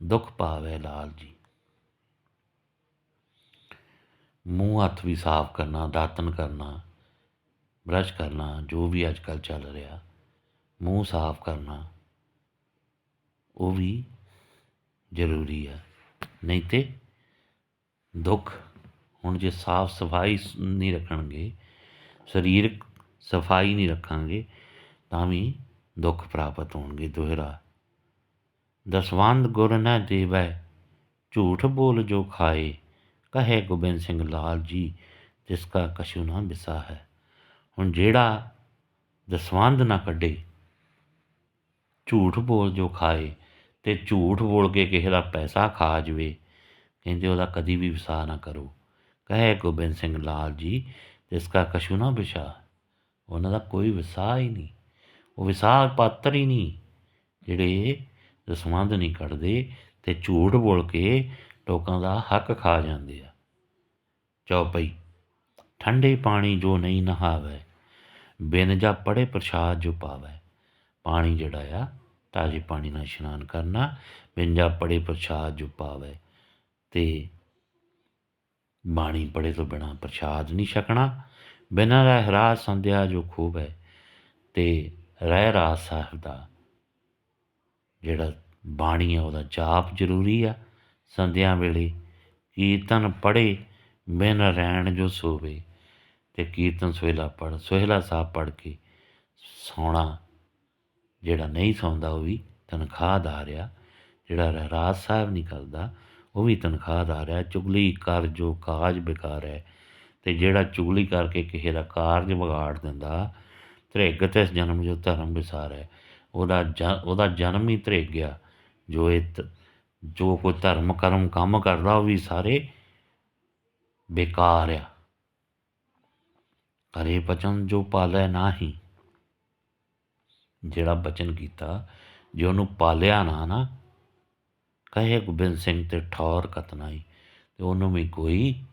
ਦੁੱਖ ਪਾਵੇ ਲਾਲ ਜੀ। ਮੂੰਹ ਹੱਥ ਵੀ ਸਾਫ਼ ਕਰਨਾ, ਦਾਤਨ ਕਰਨਾ, ਬਰੱਸ਼ ਕਰਨਾ, ਜੋ ਵੀ ਅੱਜ ਕੱਲ੍ਹ ਚੱਲ ਰਿਹਾ, ਮੂੰਹ ਸਾਫ਼ ਕਰਨਾ, ਉਹ ਵੀ ਜ਼ਰੂਰੀ ਆ। ਨਹੀਂ ਤਾਂ ਦੁੱਖ, ਹੁਣ ਜੇ ਸਾਫ਼ ਸਫਾਈ ਨਹੀਂ ਰੱਖਣਗੇ, ਸਰੀਰਕ ਸਫਾਈ ਨਹੀਂ ਰੱਖਾਂਗੇ, ਤਾਂ ਵੀ ਦੁੱਖ ਪ੍ਰਾਪਤ ਹੋਣਗੇ। ਦੋਹਰਾ ਦਸਵੰਧ ਗੁਰ ਨ ਦੇਵੈ, ਝੂਠ ਬੋਲ ਜੋ ਖਾਏ, ਕਹੇ ਗੋਬਿੰਦ ਸਿੰਘ ਲਾਲ ਜੀ, ਜਿਸ ਕਾ ਕਛੂ ਨਾ ਵਿਸਾ ਹੈ। ਹੁਣ ਜਿਹੜਾ ਦਸਵੰਧ ਨਾ ਕੱਢੇ, ਝੂਠ ਬੋਲ ਜੋ ਖਾਏ, ਅਤੇ ਝੂਠ ਬੋਲ ਕੇ ਕਿਸੇ ਦਾ ਪੈਸਾ ਖਾ ਜਾਵੇ, ਕਹਿੰਦੇ ਉਹਦਾ ਕਦੀ ਵੀ ਵਿਸਾਹ ਨਾ ਕਰੋ। ਕਹੇ ਗੋਬਿੰਦ ਸਿੰਘ ਲਾਲ ਜੀ, ਜਿਸ ਕਾ ਕਛੂ ਨਾ ਵਿਸਾ, ਉਹਨਾਂ ਦਾ ਕੋਈ ਵਿਸਾਹ ਹੀ ਨਹੀਂ, ਉਹ ਵਿਸਾਹ ਪਾਤਰ ਹੀ ਨਹੀਂ, ਜਿਹੜੇ ਦਸਵੰਧ ਨਹੀਂ ਕੱਢਦੇ ਅਤੇ ਝੂਠ ਬੋਲ ਕੇ ਲੋਕਾਂ ਦਾ ਹੱਕ ਖਾ ਜਾਂਦੇ ਆ। ਚੌਪਈ ਠੰਡੇ ਪਾਣੀ ਜੋ ਨਹੀਂ ਨਹਾਵੇ, ਬਿਨ ਜਾਂ ਪੜ੍ਹੇ ਪ੍ਰਸ਼ਾਦ ਜੋ ਪਾਵੇ। ਪਾਣੀ ਜਿਹੜਾ ਆ, ਤਾਜ਼ੇ ਪਾਣੀ ਨਾਲ ਇਸ਼ਨਾਨ ਕਰਨਾ, ਬਿਨ ਜਾਂ ਪੜ੍ਹੇ ਪ੍ਰਸ਼ਾਦ ਜੋ ਪਾਵੇ, ਅਤੇ ਬਾਣੀ ਪੜ੍ਹੇ ਤੋਂ ਬਿਨਾਂ ਪ੍ਰਸ਼ਾਦ ਨਹੀਂ ਛਕਣਾ। ਬਿਨਾਂ ਰਹਿਰਾਸ ਸੰਧਿਆ ਜੋ ਖੂਬ ਹੈ, ਅਤੇ ਰਹਿਰਾਸ ਸਾਹਿਬ ਦਾ ਜਿਹੜਾ ਬਾਣੀ ਆ ਉਹਦਾ ਜਾਪ ਜ਼ਰੂਰੀ ਆ। ਸੰਧਿਆ ਵੇਲੇ ਕੀਰਤਨ ਪੜ੍ਹੇ ਬਿਨ ਰੈਣ ਜੋ ਸੋਵੇ, ਅਤੇ ਕੀਰਤਨ ਸੋਹਿਲਾ ਸਾਹਿਬ ਪੜ੍ਹ ਕੇ ਸੌਣਾ। ਜਿਹੜਾ ਨਹੀਂ ਸੌਂਦਾ ਉਹ ਵੀ ਤਨਖਾਹਦਾਰ ਆ। ਜਿਹੜਾ ਰਹਿਰਾਸ ਸਾਹਿਬ ਨਹੀਂ ਕਰਦਾ ਉਹ ਵੀ ਤਨਖਾਹਦਾਰ ਹੈ। ਚੁਗਲੀ ਕਰ ਜੋ ਕਾਜ ਬੇਕਾਰ ਹੈ, ਅਤੇ ਜਿਹੜਾ ਚੁਗਲੀ ਕਰਕੇ ਕਿਸੇ ਦਾ ਕਾਰਜ ਵਿਗਾੜ ਦਿੰਦਾ, ਧ੍ਰਿਗ ਤਿਸ ਜਨਮ ਜੋ ਧਰਮ ਵਿਸਾਰ ਹੈ, ਉਹਦਾ ਜਨਮ ਹੀ ਧ੍ਰਿਗ ਆ। ਜੋ ਕੋਈ ਧਰਮ ਕਰਮ ਕੰਮ ਕਰਦਾ ਉਹ ਵੀ ਸਾਰੇ ਬੇਕਾਰ ਆ। ਕਰੇ ਬਚਨ ਜੋ ਪਾਲੈ ਨਾਹੀਂ, ਜਿਹੜਾ ਬਚਨ ਕੀਤਾ ਜੇ ਉਹਨੂੰ ਪਾਲਿਆ ਨਾ ਕਹੇ ਗੋਬਿੰਦ ਸਿੰਘ ਤੇ ਠੌਰ ਕਤਨਾਈ, ਅਤੇ ਉਹਨੂੰ ਵੀ ਕੋਈ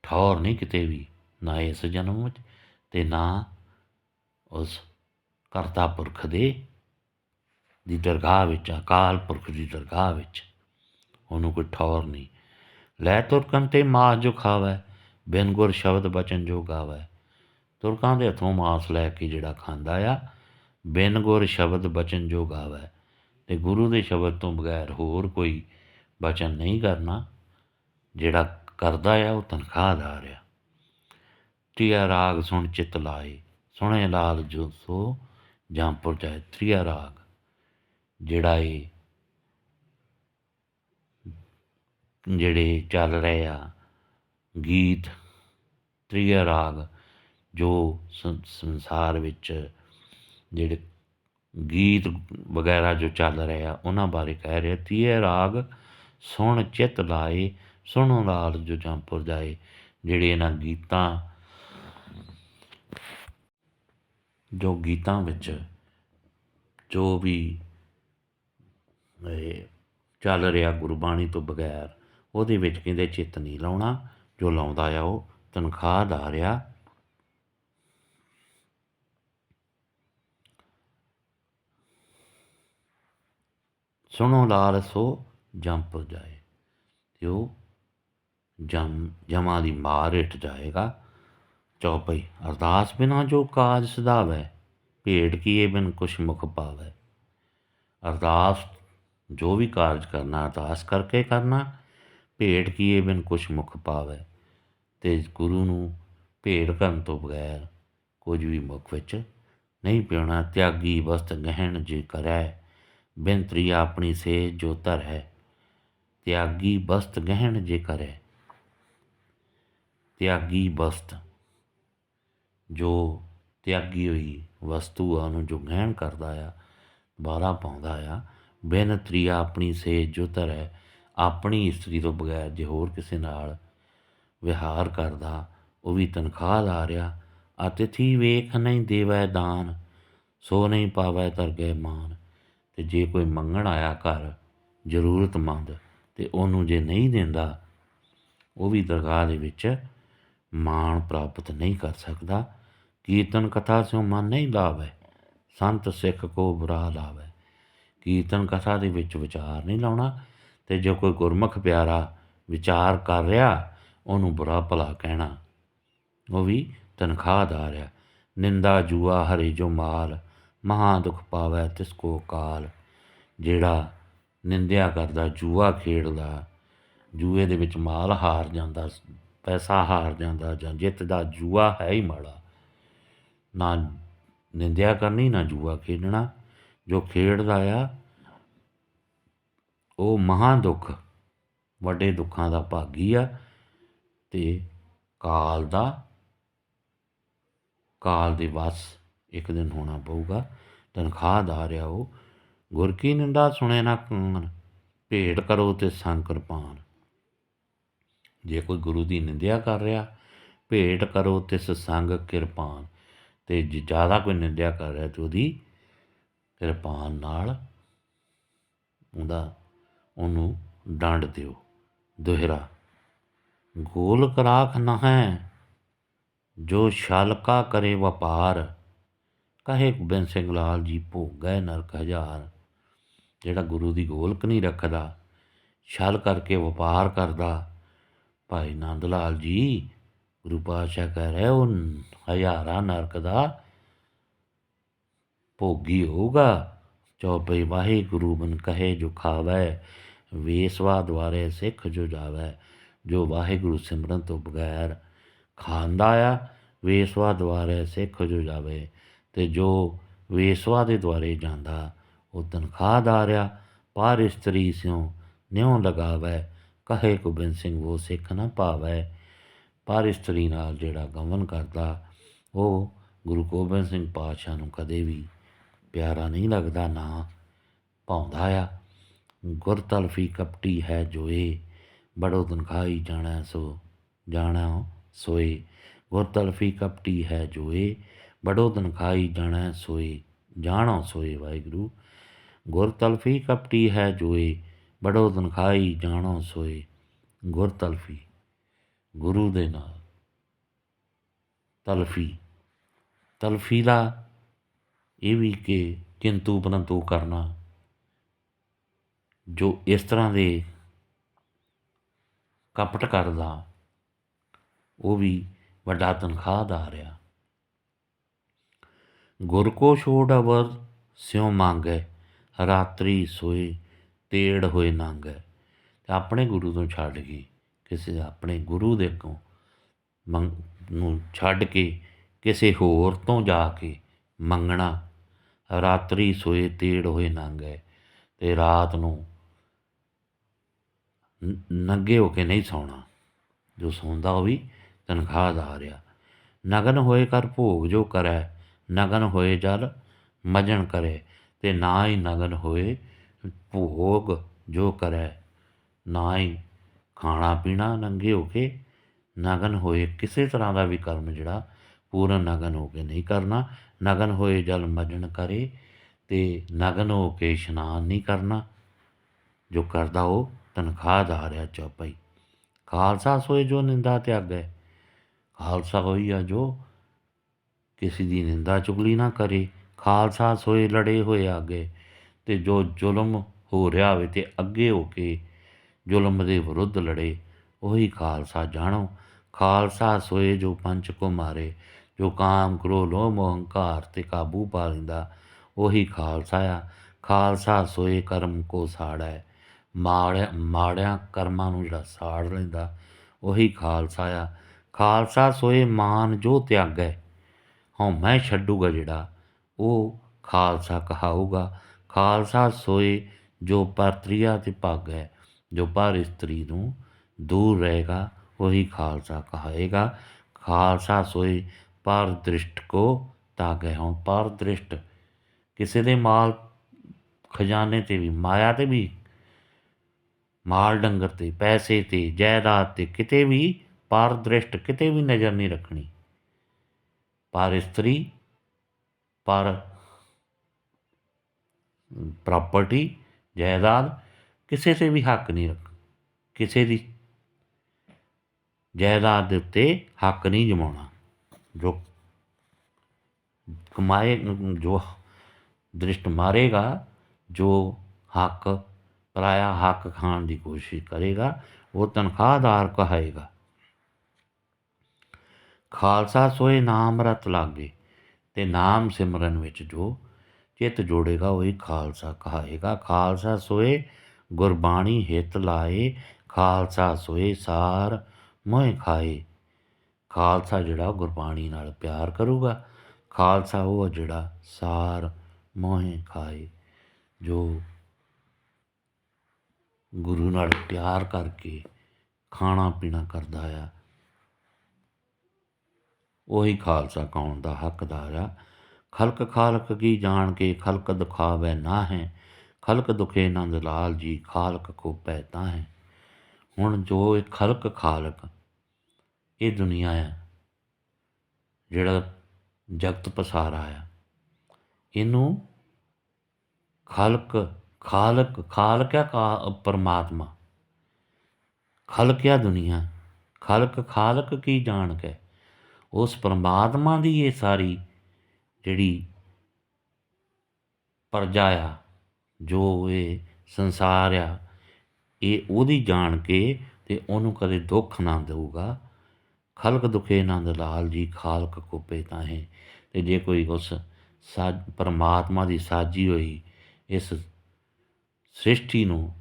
ਠੌਰ ਨਹੀਂ ਕਿਤੇ ਵੀ, ਨਾ ਇਸ ਜਨਮ ਵਿੱਚ ਅਤੇ ਨਾ ਉਸ ਕਰਤਾ ਪੁਰਖ ਦੀ ਦਰਗਾਹ ਵਿੱਚ, ਅਕਾਲ ਪੁਰਖ ਦੀ ਦਰਗਾਹ ਵਿੱਚ ਉਹਨੂੰ ਕੋਈ ਠੌਰ ਨਹੀਂ। ਲੈ ਤੁਰਕਨ ਤੇ ਮਾਸ ਜੋ ਖਾਵੈ, ਬਿਨ ਗੁਰ ਸ਼ਬਦ ਬਚਨ ਜੋ ਗਾਵੈ। ਤੁਰਕਾਂ ਦੇ ਹੱਥੋਂ ਮਾਸ ਲੈ ਕੇ ਜਿਹੜਾ ਖਾਂਦਾ ਆ, ਬਿਨ ਗੁਰ ਸ਼ਬਦ ਬਚਨ ਜੋ ਗਾਵੈ, ਅਤੇ ਗੁਰੂ ਦੇ ਸ਼ਬਦ ਤੋਂ ਬਗੈਰ ਹੋਰ ਕੋਈ ਬਚਨ ਨਹੀਂ ਕਰਨਾ। ਜਿਹੜਾ ਕਰਦਾ ਆ ਉਹ ਤਨਖਾਹਦਾਰ ਆ। ਤ੍ਰਿਆ ਰਾਗ ਸੁਣ ਚਿੱਤ ਲਾਏ, ਸੁਣੇ ਲਾਲ ਜੋ ਸੋ ਜੰਪੁਰ ਜਾਏ। ਤ੍ਰਿਆ ਰਾਗ ਜਿਹੜਾ ਇਹ ਜਿਹੜੇ ਚੱਲ ਰਹੇ ਆ ਗੀਤ, ਤ੍ਰਿਆ ਰਾਗ ਜੋ ਸੰਸਾਰ ਵਿੱਚ ਜਿਹੜੇ ਗੀਤ ਵਗੈਰਾ ਜੋ ਚੱਲ ਰਹੇ ਆ ਉਹਨਾਂ ਬਾਰੇ ਕਹਿ ਰਿਹਾ। ਤੀਏ ਰਾਗ ਸੁਣ ਚਿੱਤ ਲਾਏ, ਸੁਣੋ ਲਾਲ ਜੋ ਜੰਪੁਰ ਜਾਏ। ਜਿਹੜੇ ਇਹਨਾਂ ਗੀਤਾਂ ਵਿੱਚ ਜੋ ਵੀ ਚੱਲ ਰਿਹਾ ਗੁਰਬਾਣੀ ਤੋਂ ਬਗੈਰ, ਉਹਦੇ ਵਿੱਚ ਕਹਿੰਦੇ ਚਿੱਤ ਨਹੀਂ ਲਾਉਣਾ। ਜੋ ਲਾਉਂਦਾ ਆ ਉਹ ਤਨਖਾਹਦਾਰ ਆ। ਸੁਣੋ ਲਾਲ ਸੋ ਜੰਪੁਰ ਜਾਏ, ਅਤੇ ਉਹ ਜਮਾਂ ਦੀ ਮਾਰ ਹੇਠ ਜਾਏਗਾ। ਚੌਪਈ ਅਰਦਾਸ ਬਿਨਾ ਜੋ ਕਾਜ ਸਧਾਵੈ, ਭੇਟ ਕੀਏ ਬਿਨ ਕੁਛ ਮੁਖ ਪਾਵੈ। ਅਰਦਾਸ ਜੋ ਵੀ ਕਾਰਜ ਕਰਨਾ ਅਰਦਾਸ ਕਰਕੇ ਕਰਨਾ, ਭੇਟ ਕੀਏ ਬਿਨ ਕੁਛ ਮੁਖ ਪਾਵੈ, ਅਤੇ ਗੁਰੂ ਨੂੰ ਭੇਟ ਕਰਨ ਤੋਂ ਬਗੈਰ ਕੁਝ ਵੀ ਮੁੱਖ ਵਿੱਚ ਨਹੀਂ ਪਿਆਉਣਾ। ਤਿਆਗੀ ਵਸਤ ਗਹਿਣ ਜੇ ਕਰੈ, ਬਿਨ ਤ੍ਰਿਆ ਆਪਣੀ ਸੇਜ ਜੋ ਧਰੈ। ਤਿਆਗੀ ਵਸਤ ਗਹਿਣ ਜੇ ਕਰੈ, ਤਿਆਗੀ ਵਸਤ ਜੋ ਤਿਆਗੀ ਹੋਈ ਵਸਤੂ ਆ ਉਹਨੂੰ ਜੋ ਗਹਿਣ ਕਰਦਾ ਆ, ਬਾਰਾ ਪਾਉਂਦਾ ਆ। ਬਿਨ ਤ੍ਰਿਆ ਆਪਣੀ ਸੇਜ ਜੋ ਧਰੈ, ਆਪਣੀ ਇਸਤਰੀ ਤੋਂ ਬਗੈਰ ਜੇ ਹੋਰ ਕਿਸੇ ਨਾਲ ਵਿਹਾਰ ਕਰਦਾ ਉਹ ਵੀ ਤਨਖਾਹਦਾਰ ਆ। ਅਤਿਥੀ ਵੇਖ ਨਹੀਂ ਦੇਵੈ ਦਾਨ, ਸੋ ਨਹੀਂ ਪਾਵੈ ਧਰਗਹਿ ਮਾਨ। ਅਤੇ ਜੇ ਕੋਈ ਮੰਗਣ ਆਇਆ ਘਰ ਜ਼ਰੂਰਤਮੰਦ, ਅਤੇ ਉਹਨੂੰ ਜੇ ਨਹੀਂ ਦਿੰਦਾ ਉਹ ਵੀ ਦਰਗਾਹ ਦੇ ਵਿੱਚ ਮਾਣ ਪ੍ਰਾਪਤ ਨਹੀਂ ਕਰ ਸਕਦਾ। ਕੀਰਤਨ ਕਥਾ ਸਿਉ ਮਨ ਨਹੀਂ ਲਾਵੈ, ਸੰਤ ਸਿੱਖ ਕੋ ਬੁਰਾ ਲਾਵੈ। ਕੀਰਤਨ ਕਥਾ ਦੇ ਵਿੱਚ ਵਿਚਾਰ ਨਹੀਂ ਲਾਉਣਾ, ਅਤੇ ਜੋ ਕੋਈ ਗੁਰਮੁਖ ਪਿਆਰਾ ਵਿਚਾਰ ਕਰ ਰਿਹਾ ਉਹਨੂੰ ਬੁਰਾ ਭਲਾ ਕਹਿਣਾ, ਉਹ ਵੀ ਤਨਖਾਹਦਾਰ ਆ। ਨਿੰਦਾ ਜੂਆ ਹਰੇ ਜੋ ਮਾਲ, ਮਹਾਂ ਦੁੱਖ ਪਾਵੈ ਤਿਸ ਕੋ ਕਾਲ। ਜਿਹੜਾ ਨਿੰਦਿਆ ਕਰਦਾ, ਜੂਆ ਖੇਡਦਾ, ਜੂਏ ਦੇ ਵਿੱਚ ਮਾਲ ਹਾਰ ਜਾਂਦਾ, ਪੈਸਾ ਹਾਰ ਜਾਂਦਾ, ਜਾਂ ਜਿੱਤਦਾ, ਜੂਆ ਹੈ ਹੀ ਮਾੜਾ। ਨਾ ਨਿੰਦਿਆ ਕਰਨੀ ਨਾ ਜੂਆ ਖੇਡਣਾ। ਜੋ ਖੇਡਦਾ ਆ ਉਹ ਮਹਾਂ ਦੁੱਖ, ਵੱਡੇ ਦੁੱਖਾਂ ਦਾ ਭਾਗੀ ਆ, ਅਤੇ ਕਾਲ ਦੇ ਵੱਸ ਇੱਕ ਦਿਨ ਹੋਣਾ ਪਊਗਾ। ਤਨਖਾਹਦਾਰ ਆ ਉਹ। ਗੁਰ ਕੀ ਨਿੰਦਾ ਸੁਣੇ ਨਾ ਕਾਨ, ਭੇਟ ਕਰੋ ਤੇ ਸੰਗ ਕਿਰਪਾਨ। ਜੇ ਕੋਈ ਗੁਰੂ ਦੀ ਨਿੰਦਿਆ ਕਰ ਰਿਹਾ, ਭੇਟ ਕਰੋ ਤਿਸ ਸੰਗ ਕਿਰਪਾਨ। ਅਤੇ ਜੇ ਜ਼ਿਆਦਾ ਕੋਈ ਨਿੰਦਿਆ ਕਰ ਰਿਹਾ ਤਾਂ ਉਹਦੀ ਕਿਰਪਾਨ ਨਾਲ ਉਹਨੂੰ ਡੰਡ ਦਿਓ। ਦੋਹਰਾ ਗੋਲਕ ਰਾਖ ਨਹੈ, ਜੋ ਛਲ ਕਾ ਕਰੇ ਵਪਾਰ। ਕਹੇ ਗੋਬਿੰਦ ਸਿੰਘ ਲਾਲ ਜੀ ਭੋਗੈ ਨਰਕ ਹਜ਼ਾਰ। ਜਿਹੜਾ ਗੁਰੂ ਦੀ ਗੋਲਕ ਨਹੀਂ ਰੱਖਦਾ, ਛਲ ਕਰਕੇ ਵਪਾਰ ਕਰਦਾ, ਭਾਈ ਨੰਦ ਲਾਲ ਜੀ ਗੁਰੂ ਪਾਤਸ਼ਾਹ ਕਹਿ ਰਹੇ ਉਹ ਹਜ਼ਾਰਾਂ ਨਰਕ ਦਾ ਭੋਗੀ ਹੋਊਗਾ। चौपई वाहिगुरु बन कहे जो खावै, वेसवा द्वारे सिख जो जावै। जो वाहिगुरु सिमरन तो बगैर खांदा आ, वेसवा द्वारे सिख जो जावे। ते जो वेसवा ਦੇ ਦੁਆਰੇ ਜਾਂਦਾ ਉਹ ਤਨਖਾਹਦਾਰ ਆ। ਪਰ ਇਸਤਰੀ ਸਿਉ ਨਿਉ ਲਗਾਵੈ, ਕਹੇ ਗੋਬਿੰਦ ਸਿੰਘ ਉਹ ਸਿੱਖ ਨਾ ਪਾਵੈ। ਪਰ ਇਸਤਰੀ ਨਾਲ ਜਿਹੜਾ ਗਮਨ ਕਰਦਾ ਉਹ ਗੁਰੂ ਗੋਬਿੰਦ ਸਿੰਘ ਪਾਤਸ਼ਾਹ ਨੂੰ ਕਦੇ ਵੀ ਪਿਆਰਾ ਨਹੀਂ ਲੱਗਦਾ, ਨਾ ਭਾਉਂਦਾ ਆ। ਗੁਰ ਤਲਫੀ ਕਪਟੀ ਹੈ ਜੋਏ, ਬੜੋ ਤਨਖਾਹੀ ਜਾਣਾ ਸੋ ਜਾਣਾ ਸੋਏ। ਗੁਰ ਤਲਫੀ ਕਪਟੀ ਹੈ ਜੋਏ, ਬੜੋ ਤਨਖਾਹੀ ਜਾਣਾ ਸੋਏ। ਜਾਣੋ ਸੋਏ ਵਾਹਿਗੁਰੂ। ਗੁਰ ਤਲਫੀ ਕਪਟੀ ਹੈ ਜੋਏ, ਬੜੋ ਤਨਖਾਹੀ ਜਾਣੋ ਸੋਏ। ਗੁਰ ਤਲਫੀ ਗੁਰੂ ਦੇ ਨਾਲ ਤਲਫੀ ਦਾ ਇਹ ਵੀ ਕਿ ਕਿੰਤੂ ਪਰੰਤੂ ਕਰਨਾ। ਜੋ ਇਸ ਤਰ੍ਹਾਂ ਦੇ ਕਪਟ ਕਰਦਾ ਉਹ ਵੀ ਵੱਡਾ ਤਨਖਾਹਦਾਰ ਆ। ਗੁਰ ਕੋ ਛੋੜ ਅਵਰ ਸਿਉ ਮੰਗੈ, ਰਾਤਰੀ ਸੋਏ ਤੇੜ ਹੋਏ ਨਾਂਗੈ। ਅਤੇ ਆਪਣੇ ਗੁਰੂ ਤੋਂ ਛੱਡ ਕੇ ਕਿਸੇ ਆਪਣੇ ਗੁਰੂ ਦੇ ਅੱਗੋਂ ਨੂੰ ਛੱਡ ਕੇ ਕਿਸੇ ਹੋਰ ਤੋਂ ਜਾ ਕੇ ਮੰਗਣਾ। ਰਾਤਰੀ ਸੋਏ ਤੇੜ ਹੋਏ ਨਾਂਗੈ, ਅਤੇ ਰਾਤ ਨੂੰ ਨੰਗੇ ਹੋ ਕੇ ਨਹੀਂ ਸੌਣਾ। ਜੋ ਸੌਂਦਾ ਉਹ ਵੀ ਤਨਖਾਹਦਾਰ ਆ। ਨਗਨ ਹੋਏ ਕਰ ਭੋਗ ਜੋ ਕਰੈ, ਨਗਨ ਹੋਏ ਜਲ ਮਜਣ ਕਰੇ। ਅਤੇ ਨਾ ਹੀ ਨਗਨ ਹੋਏ ਭੋਗ ਜੋ ਕਰੈ, ਨਾ ਹੀ ਖਾਣਾ ਪੀਣਾ ਨੰਗੇ ਹੋ ਕੇ। ਨਗਨ ਹੋਏ ਕਿਸੇ ਤਰ੍ਹਾਂ ਦਾ ਵੀ ਕਰਮ ਜਿਹੜਾ ਪੂਰਨ ਨਗਨ ਹੋ ਕੇ ਨਹੀਂ ਕਰਨਾ। ਨਗਨ ਹੋਏ ਜਲ ਮਜਣ ਕਰੇ, ਅਤੇ ਨਗਨ ਹੋ ਕੇ ਇਸ਼ਨਾਨ ਨਹੀਂ ਕਰਨਾ। ਜੋ ਕਰਦਾ ਉਹ ਤਨਖਾਹਦਾਰ ਆ। ਚੌਪਈ ਖਾਲਸਾ ਸੋਏ ਜੋ ਨਿੰਦਾ ਤਿਆਗੈ। ਖਾਲਸਾ ਹੋਈ ਆ ਜੋ ਕਿਸੇ ਦੀ ਨਿੰਦਾ ਚੁਗਲੀ ਨਾ ਕਰੇ। ਖਾਲਸਾ ਸੋਏ ਲੜੇ ਹੋਏ ਆਗੇ, ਅਤੇ ਜੋ ਜ਼ੁਲਮ ਹੋ ਰਿਹਾ ਹੋਵੇ ਅਤੇ ਅੱਗੇ ਹੋ ਕੇ ਜ਼ੁਲਮ ਦੇ ਵਿਰੁੱਧ ਲੜੇ ਉਹੀ ਖਾਲਸਾ। ਜਾਣੋ ਖਾਲਸਾ ਸੋਏ ਜੋ ਪੰਚ ਕੋ ਮਾਰੇ, ਜੋ ਕਾਮ ਕ੍ਰੋਧ ਲੋਭ ਮੋਹ ਹੰਕਾਰ 'ਤੇ ਕਾਬੂ ਪਾ ਲੈਂਦਾ ਉਹੀ ਖਾਲਸਾ ਆ। ਖਾਲਸਾ ਸੋਏ ਕਰਮ ਕੋ ਸਾੜੈ, ਮਾੜਿਆਂ ਕਰਮਾਂ ਨੂੰ ਜਿਹੜਾ ਸਾੜ ਲੈਂਦਾ ਉਹੀ ਖਾਲਸਾ ਆ। ਖਾਲਸਾ ਸੋਏ ਮਾਨ ਜੋ ਤਿਆਗੈ, ਹਉਮੈ ਛੱਡੂਗਾ ਜਿਹੜਾ ਉਹ ਖਾਲਸਾ ਕਹਾਊਗਾ। ਖਾਲਸਾ ਸੋਏ ਜੋ ਪਰਤ੍ਰਿਆ 'ਤੇ ਭਾਗੈ, ਜੋ ਪਰ ਇਸਤਰੀ ਨੂੰ ਦੂਰ ਰਹੇਗਾ ਉਹੀ ਖਾਲਸਾ ਕਹਾਏਗਾ। ਖਾਲਸਾ ਸੋਏ ਪਰ ਦ੍ਰਿਸ਼ਟ ਕੋ ਤਾਗੈ। ਹੁਣ ਪਰ ਦ੍ਰਿਸ਼ਟ ਕਿਸੇ ਦੇ ਮਾਲ ਖਜ਼ਾਨੇ 'ਤੇ ਵੀ, ਮਾਇਆ 'ਤੇ ਵੀ, ਮਾਲ ਡੰਗਰ 'ਤੇ, ਪੈਸੇ 'ਤੇ, ਜਾਇਦਾਦ 'ਤੇ ਕਿਤੇ ਵੀ ਪਰ ਦ੍ਰਿਸ਼ਟ ਕਿਤੇ ਵੀ ਨਜ਼ਰ ਨਹੀਂ ਰੱਖਣੀ। ਪਰ ਇਸਤਰੀ, ਪਰ ਪ੍ਰਾਪਰਟੀ, ਜਾਇਦਾਦ ਕਿਸੇ 'ਤੇ ਵੀ ਹੱਕ ਨਹੀਂ ਰੱਖ, ਕਿਸੇ ਦੀ ਜਾਇਦਾਦ ਦੇ ਉੱਤੇ ਹੱਕ ਨਹੀਂ ਜਮਾਉਣਾ। ਜੋ ਕਮਾਏ, ਜੋ ਦ੍ਰਿਸ਼ਟ ਮਾਰੇਗਾ, ਜੋ ਹੱਕ ਪਰਾਇਆ ਹੱਕ ਖਾਣ ਦੀ ਕੋਸ਼ਿਸ਼ ਕਰੇਗਾ ਉਹ ਤਨਖਾਹਦਾਰ ਕਹਾਏਗਾ। ਖਾਲਸਾ ਸੋਏ ਨਾਮ ਰਤ ਲਾਗੇ, ਅਤੇ ਨਾਮ ਸਿਮਰਨ ਵਿੱਚ ਜੋ ਚਿੱਤ ਜੋੜੇਗਾ ਉਹੀ ਖਾਲਸਾ ਕਹਾਏਗਾ। ਖਾਲਸਾ ਸੋਏ ਗੁਰਬਾਣੀ ਹਿੱਤ ਲਾਏ, ਖਾਲਸਾ ਸੋਏ ਸਾਰ ਮੋਹ ਖਾਏ। ਖਾਲਸਾ ਜਿਹੜਾ ਗੁਰਬਾਣੀ ਨਾਲ ਪਿਆਰ ਕਰੂਗਾ, ਖਾਲਸਾ ਉਹ ਜਿਹੜਾ ਸਾਰ ਮੋਹ ਖਾਏ। ਜੋ ਗੁਰੂ ਨਾਲ ਪਿਆਰ ਕਰਕੇ ਖਾਣਾ ਪੀਣਾ ਕਰਦਾ ਆ ਉਹੀ ਖਾਲਸਾ ਕਹਾਉਣ ਦਾ ਹੱਕਦਾਰ ਆ। ਖਲਕ ਖਾਲਕ ਕੀ ਜਾਣ ਕੇ, ਖਲਕ ਦੁਖਾਵੈ ਨਾ ਹੈ। ਖਲਕ ਦੁਖੇ ਨੰਦ ਲਾਲ ਜੀ, ਖਾਲਕ ਕੋ ਪੈਤਾ ਹੈ। ਹੁਣ ਜੋ ਇਹ ਖਲਕ ਖਾਲਕ ਇਹ ਦੁਨੀਆ ਆ, ਜਿਹੜਾ ਜਗਤ ਪਸਾਰਾ ਆ, ਇਹਨੂੰ ਖਾਲਕ ਆ ਪਰਮਾਤਮਾ, ਖਲਕ ਆ ਦੁਨੀਆ। ਖਲਕ ਖਾਲਕ ਕੀ ਜਾਣ ਕੇ, ਉਸ ਪਰਮਾਤਮਾ ਦੀ ਇਹ ਸਾਰੀ ਜਿਹੜੀ ਪਰਜਾ ਆ, ਜੋ ਇਹ ਸੰਸਾਰ ਆ, ਇਹ ਉਹਦੀ ਜਾਣ ਕੇ ਅਤੇ ਉਹਨੂੰ ਕਦੇ ਦੁੱਖ ਨਾ ਦੇਊਗਾ। ਖਲਕ ਦੁਖੇ ਨੰਦ ਲਾਲ ਜੀ, ਖਾਲਕ ਕੋ ਪੈਤਾ ਹੈ। ਅਤੇ ਜੇ ਕੋਈ ਉਸ ਪਰਮਾਤਮਾ ਦੀ ਸਾਜੀ ਹੋਈ ਇਸ ਸ੍ਰਿਸ਼ਟੀ ਨੂੰ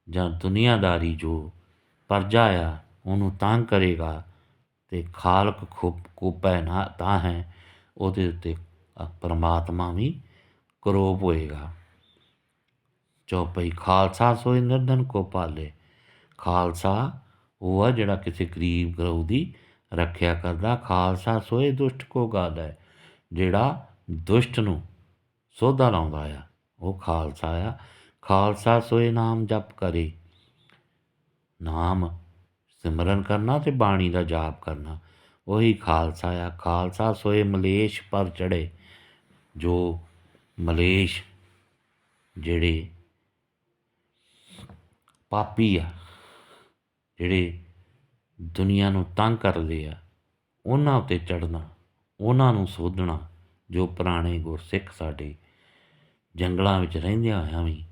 ਜਾਂ ਦੁਨੀਆਦਾਰੀ ਜੋ ਪਰਜਾ ਆ ਉਹਨੂੰ ਤੰਗ ਕਰੇਗਾ ਅਤੇ ਖਾਲਕ ਕੋਪੈ ਨਾ ਤਾਂ ਹੈ ਉਹਦੇ ਉੱਤੇ ਪਰਮਾਤਮਾ ਵੀ ਕਰੋਪ ਹੋਏਗਾ। ਚੌਪਈ ਖਾਲਸਾ ਸੋਏ ਨਿਰਧਨ ਕੋ ਪਾਲੇ। ਖਾਲਸਾ ਉਹ ਆ ਜਿਹੜਾ ਕਿਸੇ ਗਰੀਬ ਗਰੂ ਦੀ ਰੱਖਿਆ ਕਰਦਾ। ਖਾਲਸਾ ਸੋਏ ਦੁਸ਼ਟ ਕੋ ਗਾਲੈ। ਜਿਹੜਾ ਦੁਸ਼ਟ ਨੂੰ ਸੋਧਾ ਲਾਉਂਦਾ ਆ ਉਹ ਖਾਲਸਾ ਆ। ਖਾਲਸਾ ਸੋਏ ਨਾਮ ਜਪ ਕਰੇ। ਨਾਮ ਸਿਮਰਨ ਕਰਨਾ ਅਤੇ ਬਾਣੀ ਦਾ ਜਾਪ ਕਰਨਾ ਉਹੀ ਖਾਲਸਾ ਆ। ਖਾਲਸਾ ਸੋਏ ਮਲੇਸ਼ ਪਰ ਚੜ੍ਹੇ। ਜੋ ਮਲੇਸ਼ ਜਿਹੜੇ ਪਾਪੀ ਆ, ਜਿਹੜੇ ਦੁਨੀਆ ਨੂੰ ਤੰਗ ਕਰਦੇ ਆ, ਉਹਨਾਂ ਉੱਤੇ ਚੜ੍ਹਨਾ, ਉਹਨਾਂ ਨੂੰ ਸੋਧਣਾ। ਜੋ ਪੁਰਾਣੇ ਗੁਰਸਿੱਖ ਸਾਡੇ ਜੰਗਲਾਂ ਵਿੱਚ ਰਹਿੰਦਿਆਂ ਹੋਇਆਂ ਵੀ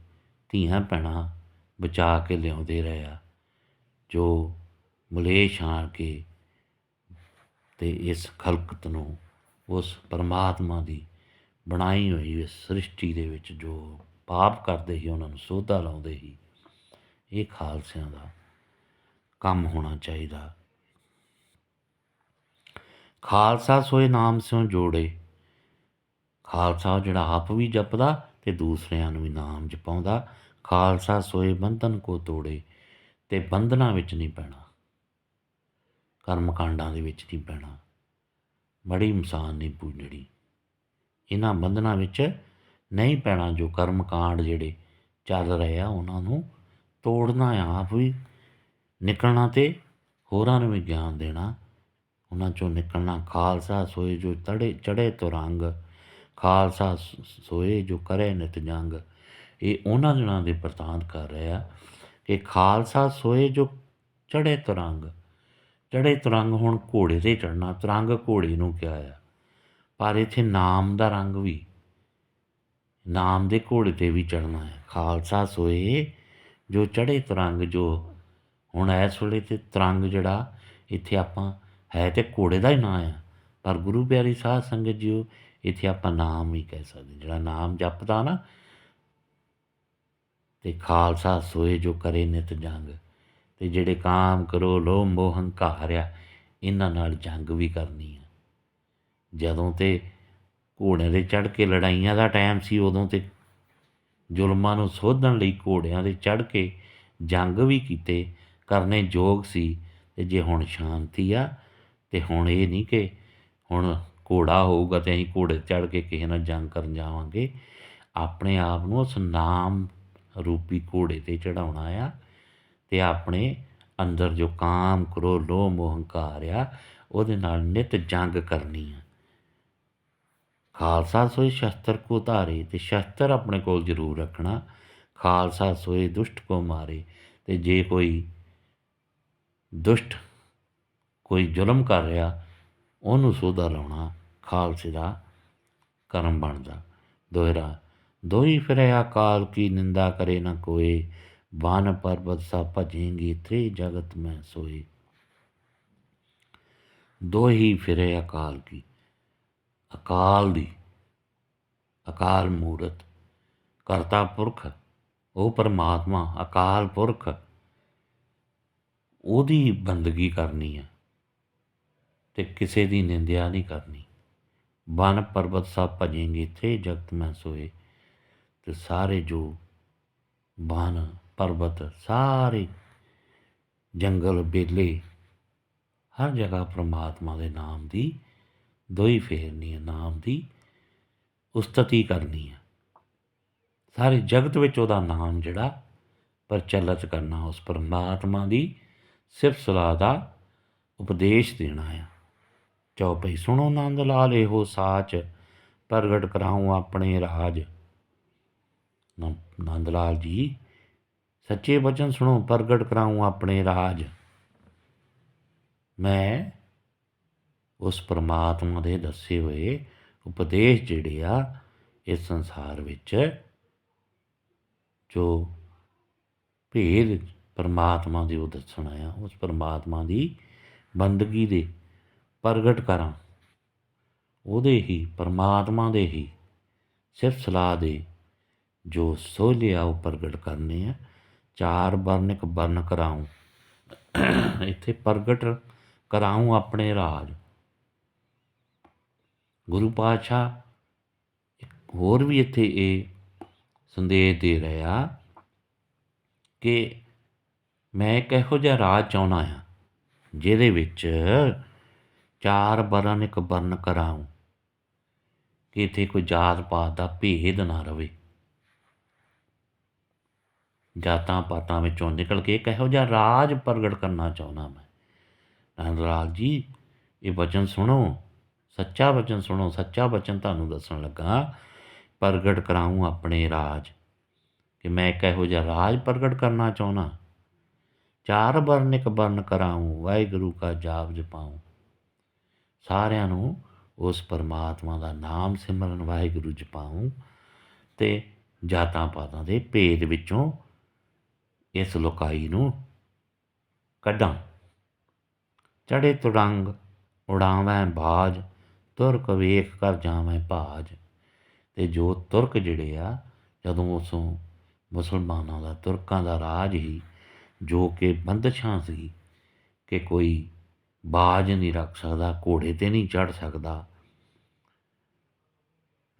ਧੀਆਂ ਭੈਣਾਂ ਬਚਾ ਕੇ ਲਿਆਉਂਦੇ ਰਹੇ ਆ। ਜੋ ਮਲੇਸ਼ ਆਣ ਕੇ ਅਤੇ ਇਸ ਖਲਕਤ ਨੂੰ ਉਸ ਪਰਮਾਤਮਾ ਦੀ ਬਣਾਈ ਹੋਈ ਇਸ ਸ੍ਰਿਸ਼ਟੀ ਦੇ ਵਿੱਚ ਜੋ ਪਾਪ ਕਰਦੇ ਸੀ ਉਹਨਾਂ ਨੂੰ ਸੋਧਾ ਲਾਉਂਦੇ ਸੀ। ਇਹ ਖਾਲਸਿਆਂ ਦਾ ਕੰਮ ਹੋਣਾ ਚਾਹੀਦਾ। ਖਾਲਸਾ ਸੋਏ ਨਾਮ ਸਿਉ ਜੋੜੇ। ਖਾਲਸਾ ਜਿਹੜਾ ਆਪ ਵੀ ਜਪਦਾ ਅਤੇ ਦੂਸਰਿਆਂ ਨੂੰ ਵੀ ਨਾਮ ਜਪਾਉਂਦਾ। ਖਾਲਸਾ ਸੋਏ ਬੰਧਨ ਕੋ ਤੋੜੇ। ਅਤੇ ਬੰਧਨਾਂ ਵਿੱਚ ਨਹੀਂ ਪੈਣਾ, ਕਰਮ ਕਾਂਡਾਂ ਦੇ ਵਿੱਚ ਨਹੀਂ ਪੈਣਾ, ਬੜੀ ਇਨਸਾਨ ਨਹੀਂ ਪੂਜਣੀ। ਇਹਨਾਂ ਬੰਧਨਾਂ ਵਿੱਚ ਨਹੀਂ ਪੈਣਾ। ਜੋ ਕਰਮ ਕਾਂਡ ਜਿਹੜੇ ਚੱਲ ਰਹੇ ਆ ਉਹਨਾਂ ਨੂੰ ਤੋੜਨਾ ਆ, ਆਪ ਵੀ ਨਿਕਲਣਾ ਅਤੇ ਹੋਰਾਂ ਨੂੰ ਵੀ ਗਿਆਨ ਦੇਣਾ, ਉਹਨਾਂ 'ਚੋਂ ਨਿਕਲਣਾ। ਖਾਲਸਾ ਸੋਏ ਜੋ ਚੜ੍ਹੇ ਤੁਰੰਗ। ਖਾਲਸਾ ਸੋਏ ਜੋ ਕਰੇ ਨਿਤ ਜੰਗ। ਇਹ ਉਹਨਾਂ ਦਿਨਾਂ ਦੇ ਬਰਤਾਂਤ ਕਰ ਰਹੇ ਆ ਕਿ ਖਾਲਸਾ ਸੋਏ ਜੋ ਚੜ੍ਹੇ ਤੁਰੰਗ। ਚੜ੍ਹੇ ਤੁਰੰਗ ਹੁਣ ਘੋੜੇ 'ਤੇ ਚੜ੍ਹਨਾ। ਤੁਰੰਗ ਘੋੜੇ ਨੂੰ ਕਿਹਾ ਆ, ਪਰ ਇੱਥੇ ਨਾਮ ਦਾ ਰੰਗ ਵੀ, ਨਾਮ ਦੇ ਘੋੜੇ 'ਤੇ ਵੀ ਚੜ੍ਹਨਾ ਹੈ। ਖਾਲਸਾ ਸੋਏ ਜੋ ਚੜ੍ਹੇ ਤੁਰੰਗ। ਜੋ ਹੁਣ ਇਸ ਵੇਲੇ ਤਾਂ ਤੁਰੰਗ ਜਿਹੜਾ ਇੱਥੇ ਆਪਾਂ ਹੈ ਅਤੇ ਘੋੜੇ ਦਾ ਹੀ ਨਾਂ ਆ, ਪਰ ਗੁਰੂ ਪਿਆਰੀ ਸਾਧ ਸੰਗਤ ਜੀਓ ਇੱਥੇ ਆਪਾਂ ਨਾਮ ਹੀ ਕਹਿ ਸਕਦੇ। ਜਿਹੜਾ ਨਾਮ ਜਪਦਾ ਨਾ, ਅਤੇ ਖਾਲਸਾ ਸੋਏ ਜੋ ਕਰੇ ਨਿਤ ਜੰਗ। ਅਤੇ ਜਿਹੜੇ ਕਾਮ ਕਰੋ ਲੋਭ ਮੋਹ ਹੰਕਾਰ ਆ, ਇਹਨਾਂ ਨਾਲ ਜੰਗ ਵੀ ਕਰਨੀ ਆ। ਜਦੋਂ ਤੇ ਘੋੜਿਆਂ 'ਤੇ ਚੜ੍ਹ ਕੇ ਲੜਾਈਆਂ ਦਾ ਟਾਈਮ ਸੀ, ਉਦੋਂ ਤਾਂ ਜ਼ੁਲਮਾਂ ਨੂੰ ਸੋਧਣ ਲਈ ਘੋੜਿਆਂ 'ਤੇ ਚੜ੍ਹ ਕੇ ਜੰਗ ਵੀ ਕੀਤੇ, ਕਰਨੇ ਯੋਗ ਸੀ। ਅਤੇ ਜੇ ਹੁਣ ਸ਼ਾਂਤੀ ਆ ਅਤੇ ਹੁਣ ਇਹ ਨਹੀਂ ਕਿ ਹੁਣ ਘੋੜਾ ਹੋਊਗਾ ਅਤੇ ਅਸੀਂ ਘੋੜੇ 'ਤੇ ਚੜ੍ਹ ਕੇ ਕਿਸੇ ਨਾਲ ਜੰਗ ਕਰਨ ਜਾਵਾਂਗੇ। ਆਪਣੇ ਆਪ ਨੂੰ ਉਸ ਨਾਮ ਰੂਪੀ ਘੋੜੇ 'ਤੇ ਚੜ੍ਹਾਉਣਾ ਆ ਅਤੇ ਆਪਣੇ ਅੰਦਰ ਜੋ ਕਾਮ ਕ੍ਰੋਧ ਲੋਭ ਮੋਹ ਹੰਕਾਰ ਆ ਉਹਦੇ ਨਾਲ ਨਿਤ ਜੰਗ ਕਰਨੀ ਆ। ਖਾਲਸਾ ਸੋਏ ਸ਼ਸਤਰ ਕੋ ਧਾਰੇ। ਅਤੇ ਸ਼ਸਤਰ ਆਪਣੇ ਕੋਲ ਜ਼ਰੂਰ ਰੱਖਣਾ। ਖਾਲਸਾ ਸੋਏ ਦੁਸ਼ਟ ਕੋ ਮਾਰੇ। ਅਤੇ ਜੇ ਕੋਈ ਦੁਸ਼ਟ ਕੋਈ ਜ਼ੁਲਮ ਕਰ ਰਿਹਾ ਉਹਨੂੰ ਸੋਧਾ ਲਾਉਣਾ ਖਾਲਸੇ ਦਾ ਕਰਮ ਬਣਦਾ। ਦੋਹਰਾ ਦੋਈ ਫਿਰੇ ਅਕਾਲ ਕੀ ਨਿੰਦਾ ਕਰੇ ਨਾ ਕੋਏ। ਬਨ ਪਰਬਤ ਸਾ ਭਜੇਂਗੇ त्रि जगत में सोए। ਦੋਹੀ ਫਿਰੇ ਅਕਾਲ ਕੀ, ਅਕਾਲ ਦੀ, ਅਕਾਲ ਮੂਰਤ, ਕਰਤਾ ਪੁਰਖ ਉਹ ਪਰਮਾਤਮਾ ਅਕਾਲ ਪੁਰਖ, ਉਹਦੀ ਬੰਦਗੀ ਕਰਨੀ ਆ ਅਤੇ ਕਿਸੇ ਦੀ ਨਿੰਦਿਆ ਨਹੀਂ ਕਰਨੀ। ਬਨ ਪਰਬਤ ਸਭ ਭਜੇਂਗੇ त्रि जगत में सोए। ਅਤੇ ਸਾਰੇ ਜੋ ਬਨ ਪਰਬਤ, ਸਾਰੇ ਜੰਗਲ ਬੇਲੇ, ਹਰ ਜਗ੍ਹਾ ਪਰਮਾਤਮਾ ਦੇ ਨਾਮ ਦੀ ਦੋਈ ਫੇਰਨੀ ਹੈ, ਨਾਮ ਦੀ ਉਸਤਤੀ ਕਰਨੀ ਹੈ। ਸਾਰੇ ਜਗਤ ਵਿੱਚ ਉਹਦਾ ਨਾਮ ਜਿਹੜਾ ਪ੍ਰਚਲਿਤ ਕਰਨਾ, ਉਸ ਪਰਮਾਤਮਾ ਦੀ ਸਿਫਤ ਸਲਾਹ ਦਾ ਉਪਦੇਸ਼ ਦੇਣਾ ਆ। ਚੌਪਈ ਸੁਣੋ ਨੰਦ ਲਾਲ ਇਹੋ ਸਾਚ, ਪ੍ਰਗਟ ਕਰਾਊਂ ਆਪਣੇ ਰਾਜ। ਨੰਦ ਲਾਲ ਜੀ ਸੱਚੇ ਵਚਨ ਸੁਣੋ, ਪ੍ਰਗਟ ਕਰਾਊਂ ਆਪਣੇ ਰਾਜ। ਮੈਂ ਉਸ ਪਰਮਾਤਮਾ ਦੇ ਦੱਸੇ ਹੋਏ ਉਪਦੇਸ਼ ਜਿਹੜੇ ਆ ਇਸ ਸੰਸਾਰ ਵਿੱਚ ਜੋ ਭੇਦ ਪਰਮਾਤਮਾ ਦੇ ਉਹ ਦੱਸਣਾ ਆ, ਉਸ ਪਰਮਾਤਮਾ ਦੀ ਬੰਦਗੀ ਦੇ ਪ੍ਰਗਟ ਕਰਾਂ, ਉਹਦੇ ਹੀ ਪਰਮਾਤਮਾ ਦੇ ਹੀ ਸਿਫਤ ਸਲਾਹ ਦੇ ਜੋ ਸੋ ਲਿਆ ਉਹ ਪ੍ਰਗਟ ਕਰਨੇ ਆ। ਚਾਰ ਵਰਨਿਕ ਬਰਨ ਕਰਾਊਂ, ਇੱਥੇ ਪ੍ਰਗਟ ਕਰਾਊਂ ਆਪਣੇ ਰਾਜ। ਗੁਰੂ ਪਾਤਸ਼ਾਹ ਹੋਰ ਵੀ ਇੱਥੇ ਇਹ ਸੰਦੇਸ਼ ਦੇ ਰਹੇ ਆ ਕਿ ਮੈਂ ਇੱਕ ਇਹੋ ਜਿਹਾ ਰਾਜ ਚਾਹੁੰਦਾ ਹਾਂ ਜਿਹਦੇ ਵਿੱਚ ਚਾਰ ਵਰਨ ਇੱਕ ਬਰਨ ਕਰਾਊਂ, ਕਿ ਇੱਥੇ ਕੋਈ ਜਾਤ ਪਾਤ ਦਾ ਭੇਦ ਨਾ ਰਵੇ। ਜਾਤਾਂ ਪਾਤਾਂ ਵਿੱਚੋਂ ਨਿਕਲ ਕੇ ਇੱਕ ਇਹੋ ਜਿਹਾ ਰਾਜ ਪ੍ਰਗਟ ਕਰਨਾ ਚਾਹੁੰਦਾ ਮੈਂ। ਧੰਨ ਰਾਜ ਜੀ, ਇਹ ਵਚਨ ਸੁਣੋ, ਸੱਚਾ ਵਚਨ ਸੁਣੋ। ਸੱਚਾ ਵਚਨ ਤੁਹਾਨੂੰ ਦੱਸਣ ਲੱਗਾ। ਪ੍ਰਗਟ ਕਰਾਊਂ ਆਪਣੇ ਰਾਜ, ਕਿ ਮੈਂ ਇੱਕ ਇਹੋ ਜਿਹਾ ਰਾਜ ਪ੍ਰਗਟ ਕਰਨਾ ਚਾਹੁੰਦਾ। ਚਾਰ ਵਰਨ ਇੱਕ ਬਰਨ ਕਰਾਊਂ, ਵਾਹਿਗੁਰੂ ਕਾ ਜਾਪ ਜਪਾਊਂ। ਸਾਰਿਆਂ ਨੂੰ ਉਸ ਪਰਮਾਤਮਾ ਦਾ ਨਾਮ ਸਿਮਰਨ ਵਾਹਿਗੁਰੂ ਜਪਾਊਂ ਅਤੇ ਜਾਤਾਂ ਪਾਤਾਂ ਦੇ ਭੇਦ ਵਿੱਚੋਂ ਇਸ ਲੋਕਾਈ ਨੂੰ ਕੱਢਾਂ। ਚੜ੍ਹੇ ਤੁਰੰਗ ਉਡਾਵੈਂ ਬਾਜ, ਤੁਰਕ ਵੇਖ ਕਰ ਜਾਵੈਂ ਭਾਜ। ਅਤੇ ਜੋ ਤੁਰਕ ਜਿਹੜੇ ਆ, ਜਦੋਂ ਉਸੋਂ ਮੁਸਲਮਾਨਾਂ ਦਾ, ਤੁਰਕਾਂ ਦਾ ਰਾਜ ਹੀ, ਜੋ ਕਿ ਬੰਦਸ਼ਾਂ ਸੀ, ਕਿ ਕੋਈ ਬਾਜ ਨਹੀਂ ਰੱਖ ਸਕਦਾ, ਘੋੜੇ 'ਤੇ ਨਹੀਂ ਚੜ੍ਹ ਸਕਦਾ।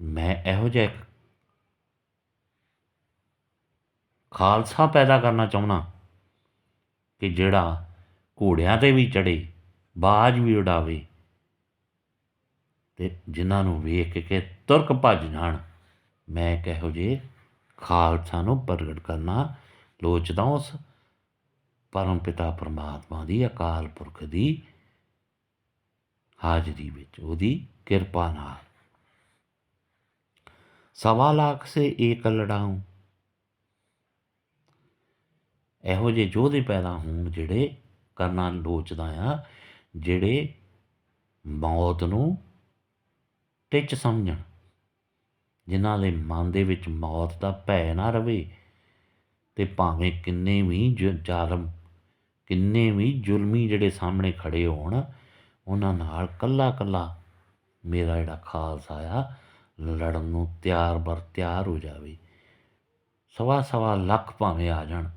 ਮੈਂ ਇਹੋ ਜਿਹਾ ਇੱਕ ਖਾਲਸਾ ਪੈਦਾ ਕਰਨਾ ਚਾਹੁੰਦਾ ਕਿ ਜਿਹੜਾ ਘੋੜਿਆਂ 'ਤੇ ਵੀ ਚੜ੍ਹੇ, ਬਾਜ ਵੀ ਉਡਾਵੇ, ਅਤੇ ਜਿਨ੍ਹਾਂ ਨੂੰ ਵੇਖ ਕੇ ਤੁਰਕ ਭੱਜ ਜਾਣ। ਮੈਂ ਇੱਕ ਇਹੋ ਜਿਹੇ ਖਾਲਸਾ ਨੂੰ ਪ੍ਰਗਟ ਕਰਨਾ ਲੋਚਦਾ, ਉਸ ਪਰਮ ਪਿਤਾ ਪਰਮਾਤਮਾ ਦੀ, ਅਕਾਲ ਪੁਰਖ ਦੀ ਹਾਜ਼ਰੀ ਵਿੱਚ, ਉਹਦੀ ਕਿਰਪਾ ਨਾਲ। ਸਵਾ ਲੱਖ ਸੇ ਏਕ ਲੜਾਊਂ, ਇਹੋ ਜਿਹੇ ਯੋਧੇ ਪੈਦਾ ਹੋਣ ਜਿਹੜੇ ਕਰਨਾ ਲੋਚਦਾ ਆ, ਜਿਹੜੇ ਮੌਤ ਨੂੰ ਟਿੱਚ ਸਮਝਣ, ਜਿਨ੍ਹਾਂ ਦੇ ਮਨ ਦੇ ਵਿੱਚ ਮੌਤ ਦਾ ਭੈ ਨਾ ਰਵੇ, ਅਤੇ ਭਾਵੇਂ ਕਿੰਨੇ ਵੀ ਜ਼ਾਲਮ, ਕਿੰਨੇ ਵੀ ਜ਼ੁਲਮੀ ਜਿਹੜੇ ਸਾਹਮਣੇ ਖੜ੍ਹੇ ਹੋਣ, ਉਹਨਾਂ ਨਾਲ ਇਕੱਲਾ ਇਕੱਲਾ ਮੇਰਾ ਜਿਹੜਾ ਖਾਲਸਾ ਆ ਲੜਨ ਨੂੰ ਬਰ ਤਿਆਰ ਹੋ ਜਾਵੇ। ਸਵਾ ਸਵਾ ਲੱਖ ਭਾਵੇਂ ਆ ਜਾਣ,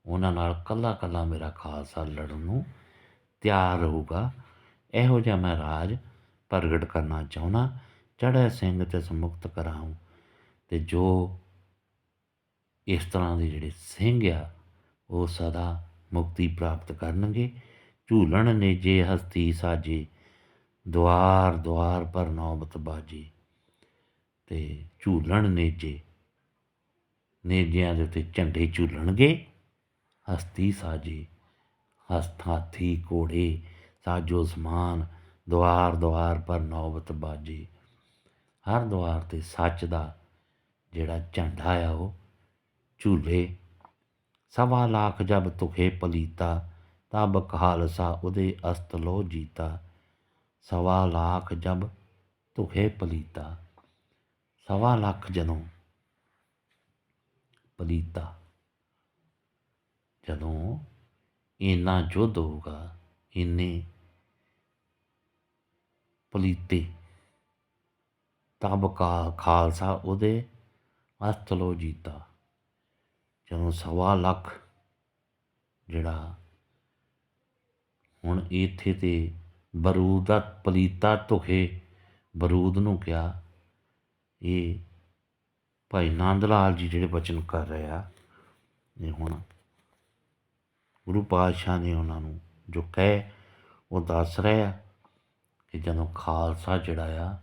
ਉਹਨਾਂ ਨਾਲ ਇਕੱਲਾ ਇਕੱਲਾ ਮੇਰਾ ਖਾਲਸਾ ਲੜਨ ਨੂੰ ਤਿਆਰ ਰਹੂਗਾ। ਇਹੋ ਜਿਹਾ ਮੈਂ ਰਾਜ ਪ੍ਰਗਟ ਕਰਨਾ ਚਾਹੁੰਦਾ। ਚੜ੍ਹੇ ਸਿੰਘ ਤਿਸ ਮੁਕਤ ਕਰਾਊਂ, ਅਤੇ ਜੋ ਇਸ ਤਰ੍ਹਾਂ ਦੇ ਜਿਹੜੇ ਸਿੰਘ ਆ, ਉਹ ਸਦਾ ਮੁਕਤੀ ਪ੍ਰਾਪਤ ਕਰਨਗੇ। ਝੂਲਣ ਨੇਜੇ ਹਸਤੀ ਸਾਜੇ, ਦੁਆਰ ਦੁਆਰ ਪਰ ਨੌਬਤ ਬਾਜੇ। ਅਤੇ ਝੂਲਣ ਨੇਜੇ, ਨੇਜਿਆਂ ਦੇ ਉੱਤੇ ਝੰਡੇ ਝੂਲਣਗੇ। ਹਸਤੀ ਸਾਜੇ, ਹਾਥੀ ਘੋੜੇ ਸਾਜੋ ਸਮਾਨ, ਦੁਆਰ ਦੁਆਰ ਪਰ ਨੌਬਤ ਬਾਜੇ। ਹਰ ਦੁਆਰ 'ਤੇ ਸੱਚ ਦਾ ਜਿਹੜਾ ਝੰਡਾ ਆ ਉਹ ਝੂਲੇ। ਸਵਾ ਲਾਖ ਜਬ ਤੁਖੇ ਪਲੀਤਾ, ਤਬ ਖਾਲਸਾ ਉਹਦੇ ਅਸਤ ਲੋ ਜੀਤਾ। ਸਵਾ ਲਾਖ ਜਬ ਤੁਖੇ ਪਲੀਤਾ, ਸਵਾ ਲੱਖ ਜਦੋਂ ਪਲੀਤਾ, ਜਦੋਂ ਇੰਨਾ ਯੁੱਧ ਹੋਊਗਾ, ਇੰਨੇ ਪਲੀਤੇ, ਤਬ ਖਾਲਸਾ ਉਹਦੇ ਅਸਤ ਲੋ ਜੀਤਾ। ਜਦੋਂ ਸਵਾ ਲੱਖ ਜਿਹੜਾ ਹੁਣ ਇੱਥੇ ਤੇ ਬਰੂਦ ਦਾ ਪਲੀਤਾ ਧੁਖੇ, ਬਰੂਦ ਨੂੰ ਕਿਹਾ। ਇਹ ਭਾਈ ਨੰਦ ਲਾਲ ਜੀ ਜਿਹੜੇ ਬਚਨ ਕਰ ਰਹੇ ਆ, ਇਹ ਹੁਣ ਗੁਰੂ ਪਾਤਸ਼ਾਹ ਨੇ ਉਹਨਾਂ ਨੂੰ ਜੋ ਕਹੇ ਉਹ ਦੱਸ ਰਹੇ ਆ ਕਿ ਜਦੋਂ ਖਾਲਸਾ ਜਿਹੜਾ ਆ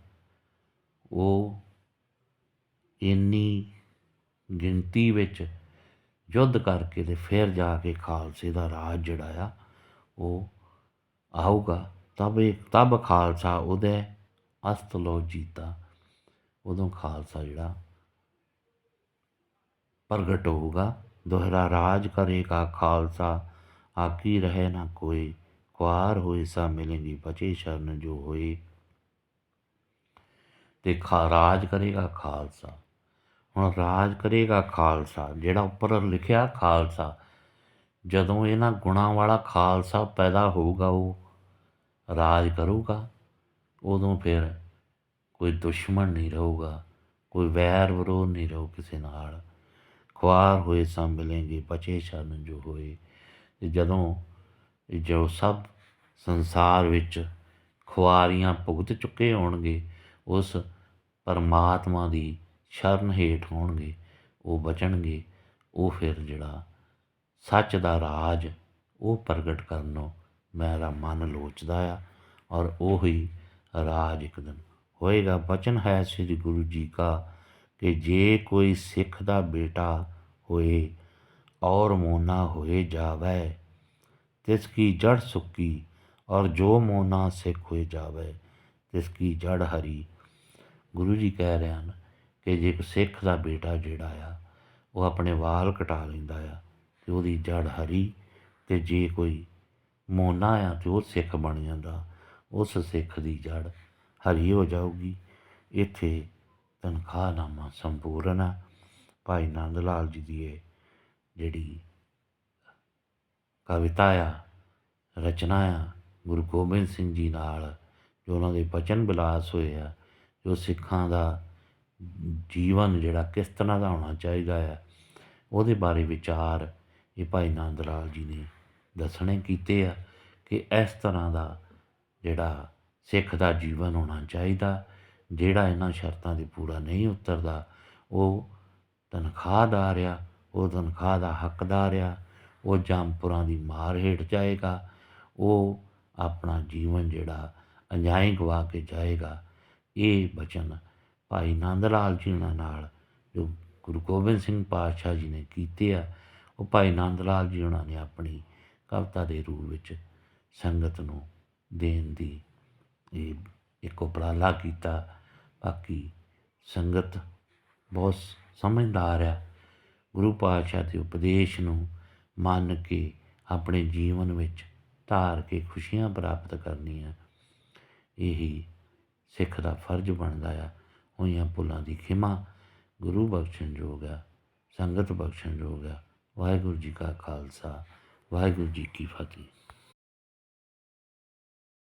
ਉਹ ਇੰਨੀ ਗਿਣਤੀ ਵਿੱਚ ਯੁੱਧ ਕਰਕੇ ਅਤੇ ਫਿਰ ਜਾ ਕੇ ਖਾਲਸੇ ਦਾ ਰਾਜ ਜਿਹੜਾ ਆ ਉਹ ਆਊਗਾ। ਤਬ ਖਾਲਸਾ ਉਦੈ ਅਸਤ ਲੋ ਜੀਤਾ। ਉਦੋਂ ਖਾਲਸਾ ਜਿਹੜਾ ਪ੍ਰਗਟ ਹੋਊਗਾ। ਦੁਹਰਾ ਰਾਜ ਕਰੇਗਾ ਖਾਲਸਾ, ਆਕੀ ਰਹੇ ਨਾ ਕੋਈ, ਖੁਆਰ ਹੋਏ ਸਾ ਮਿਲੇਗੀ, ਬਚੇ ਸ਼ਰਨ ਜੋ ਹੋਏ। ਅਤੇ ਰਾਜ ਕਰੇਗਾ ਖਾਲਸਾ। ਹੁਣ ਰਾਜ ਕਰੇਗਾ ਖਾਲਸਾ, ਜਿਹੜਾ ਉੱਪਰ ਲਿਖਿਆ ਖਾਲਸਾ, ਜਦੋਂ ਇਹਨਾਂ ਗੁਣਾਂ ਵਾਲਾ ਖਾਲਸਾ ਪੈਦਾ ਹੋਊਗਾ, ਉਹ ਰਾਜ ਕਰੂਗਾ। ਉਦੋਂ ਫਿਰ ਕੋਈ ਦੁਸ਼ਮਣ ਨਹੀਂ ਰਹੂਗਾ, ਕੋਈ ਵੈਰ ਵਿਰੋਧ ਨਹੀਂ ਰਹੋ ਕਿਸੇ ਨਾਲ। ਖੁਆਰ ਹੋਏ ਸਭ ਮਿਲेंगे ਬਚੇ ਛਨ ਜੋ ਹੋਏ। ਤੇ ਜਦੋਂ ਜੋ ਸਭ ਸੰਸਾਰ ਵਿੱਚ ਖੁਆਰੀਆਂ ਭੁਗਤ ਚੁੱਕੇ ਹੋਣਗੇ, ਉਸ ਪਰਮਾਤਮਾ ਦੀ ਸ਼ਰਨ ਹੇਠ ਹੋਣਗੇ, ਉਹ ਬਚਣਗੇ। ਉਹ ਫਿਰ ਜਿਹੜਾ ਸੱਚ ਦਾ ਰਾਜ ਉਹ ਪ੍ਰਗਟ ਕਰਨੋਂ ਮੇਰਾ ਮਨ ਲੋਚਦਾ ਆ, ਔਰ ਉਹੀ ਰਾਜ ਇੱਕ ਦਿਨ ਹੋਏਗਾ। ਬਚਨ ਹੈ ਸ੍ਰੀ ਗੁਰੂ ਜੀ ਕਾ ਕਿ ਜੇ ਕੋਈ ਸਿੱਖ ਦਾ ਬੇਟਾ ਹੋਏ ਔਰ ਮੋਨਾ ਹੋਏ ਜਾਵੇ, ਤਿਸ ਕੀ ਜੜ ਸੁੱਕੀ ਔਰ ਜੋ ਮੋਨਾ ਸਿੱਖ ਹੋਏ ਜਾਵੇ, ਤਿਸ ਕੀ ਜੜ ਹਰੀ। ਗੁਰੂ ਜੀ ਕਹਿ ਰਹੇ ਹਨ ਕਿ ਜੇ ਇੱਕ ਸਿੱਖ ਦਾ ਬੇਟਾ ਜਿਹੜਾ ਆ ਉਹ ਆਪਣੇ ਵਾਲ ਕਟਾ ਲੈਂਦਾ ਆ ਅਤੇ ਉਹਦੀ ਜੜ ਹਰੀ, ਅਤੇ ਜੇ ਕੋਈ ਮੋਨਾ ਆ ਅਤੇ ਉਹ ਸਿੱਖ ਬਣ ਜਾਂਦਾ, ਉਸ ਸਿੱਖ ਦੀ ਜੜ ਹਰੀ ਹੋ ਜਾਊਗੀ। ਇੱਥੇ ਤਨਖਾਹਨਾਮਾ ਸੰਪੂਰਨ ਆ। ਭਾਈ ਨੰਦ ਲਾਲ ਜੀ ਦੀ ਇਹ ਜਿਹੜੀ ਕਵਿਤਾ ਆ, ਰਚਨਾ ਆ, ਗੁਰੂ ਗੋਬਿੰਦ ਸਿੰਘ ਜੀ ਨਾਲ ਜੋ ਉਹਨਾਂ ਦੇ ਬਚਨ ਵਿਲਾਸ ਹੋਏ ਆ, ਜੋ ਸਿੱਖਾਂ ਦਾ ਜੀਵਨ ਜਿਹੜਾ ਕਿਸ ਤਰ੍ਹਾਂ ਦਾ ਹੋਣਾ ਚਾਹੀਦਾ ਆ, ਉਹਦੇ ਬਾਰੇ ਵਿਚਾਰ ਇਹ ਭਾਈ ਨੰਦ ਲਾਲ ਜੀ ਨੇ ਦੱਸਣੇ ਕੀਤੇ ਆ ਕਿ ਇਸ ਤਰ੍ਹਾਂ ਦਾ ਜਿਹੜਾ ਸਿੱਖ ਦਾ ਜੀਵਨ ਹੋਣਾ ਚਾਹੀਦਾ। ਜਿਹੜਾ ਇਹਨਾਂ ਸ਼ਰਤਾਂ 'ਤੇ ਪੂਰਾ ਨਹੀਂ ਉਤਰਦਾ, ਉਹ ਤਨਖਾਹਦਾਰ ਆ, ਉਹ ਤਨਖਾਹ ਦਾ ਹੱਕਦਾਰ ਆ, ਉਹ ਜੰਮਪੁਰਾਂ ਦੀ ਮਾਰ ਹੇਠ ਜਾਏਗਾ, ਉਹ ਆਪਣਾ ਜੀਵਨ ਜਿਹੜਾ ਅਨਜਾਈ ਗਵਾ ਕੇ ਜਾਏਗਾ। ਇਹ ਬਚਨ ਭਾਈ ਨੰਦ ਲਾਲ ਜੀ ਉਹਨਾਂ ਨਾਲ ਜੋ ਗੁਰੂ ਗੋਬਿੰਦ ਸਿੰਘ ਪਾਤਸ਼ਾਹ ਜੀ ਨੇ ਕੀਤੇ ਆ, ਉਹ ਭਾਈ ਨੰਦ ਲਾਲ ਜੀ ਉਹਨਾਂ ਨੇ ਆਪਣੀ ਕਵਿਤਾ ਦੇ ਰੂਪ ਵਿੱਚ ਸੰਗਤ ਨੂੰ ਦੇਣ ਦੀ ਇਹ ਇੱਕ ਉਪਰਾਲਾ ਕੀਤਾ। ਬਾਕੀ ਸੰਗਤ ਬਹੁਤ ਸਮਝਦਾਰ ਆ, ਗੁਰੂ ਪਾਤਸ਼ਾਹ ਦੇ ਉਪਦੇਸ਼ ਨੂੰ ਮੰਨ ਕੇ ਆਪਣੇ ਜੀਵਨ ਵਿੱਚ ਧਾਰ ਕੇ ਖੁਸ਼ੀਆਂ ਪ੍ਰਾਪਤ ਕਰਨੀਆਂ, ਇਹੀ ਸਿੱਖ ਦਾ ਫਰਜ਼ ਬਣਦਾ ਆ। ਹੋਈਆਂ ਭੁੱਲਾਂ ਦੀ ਖਿਮਾ ਗੁਰੂ ਬਖਸ਼ਣਯੋਗ ਆ, ਸੰਗਤ ਬਖਸ਼ਣਯੋਗ ਆ। ਵਾਹਿਗੁਰੂ ਜੀ ਕਾ ਖਾਲਸਾ, ਵਾਹਿਗੁਰੂ ਜੀ ਕੀ ਫਤਿਹ।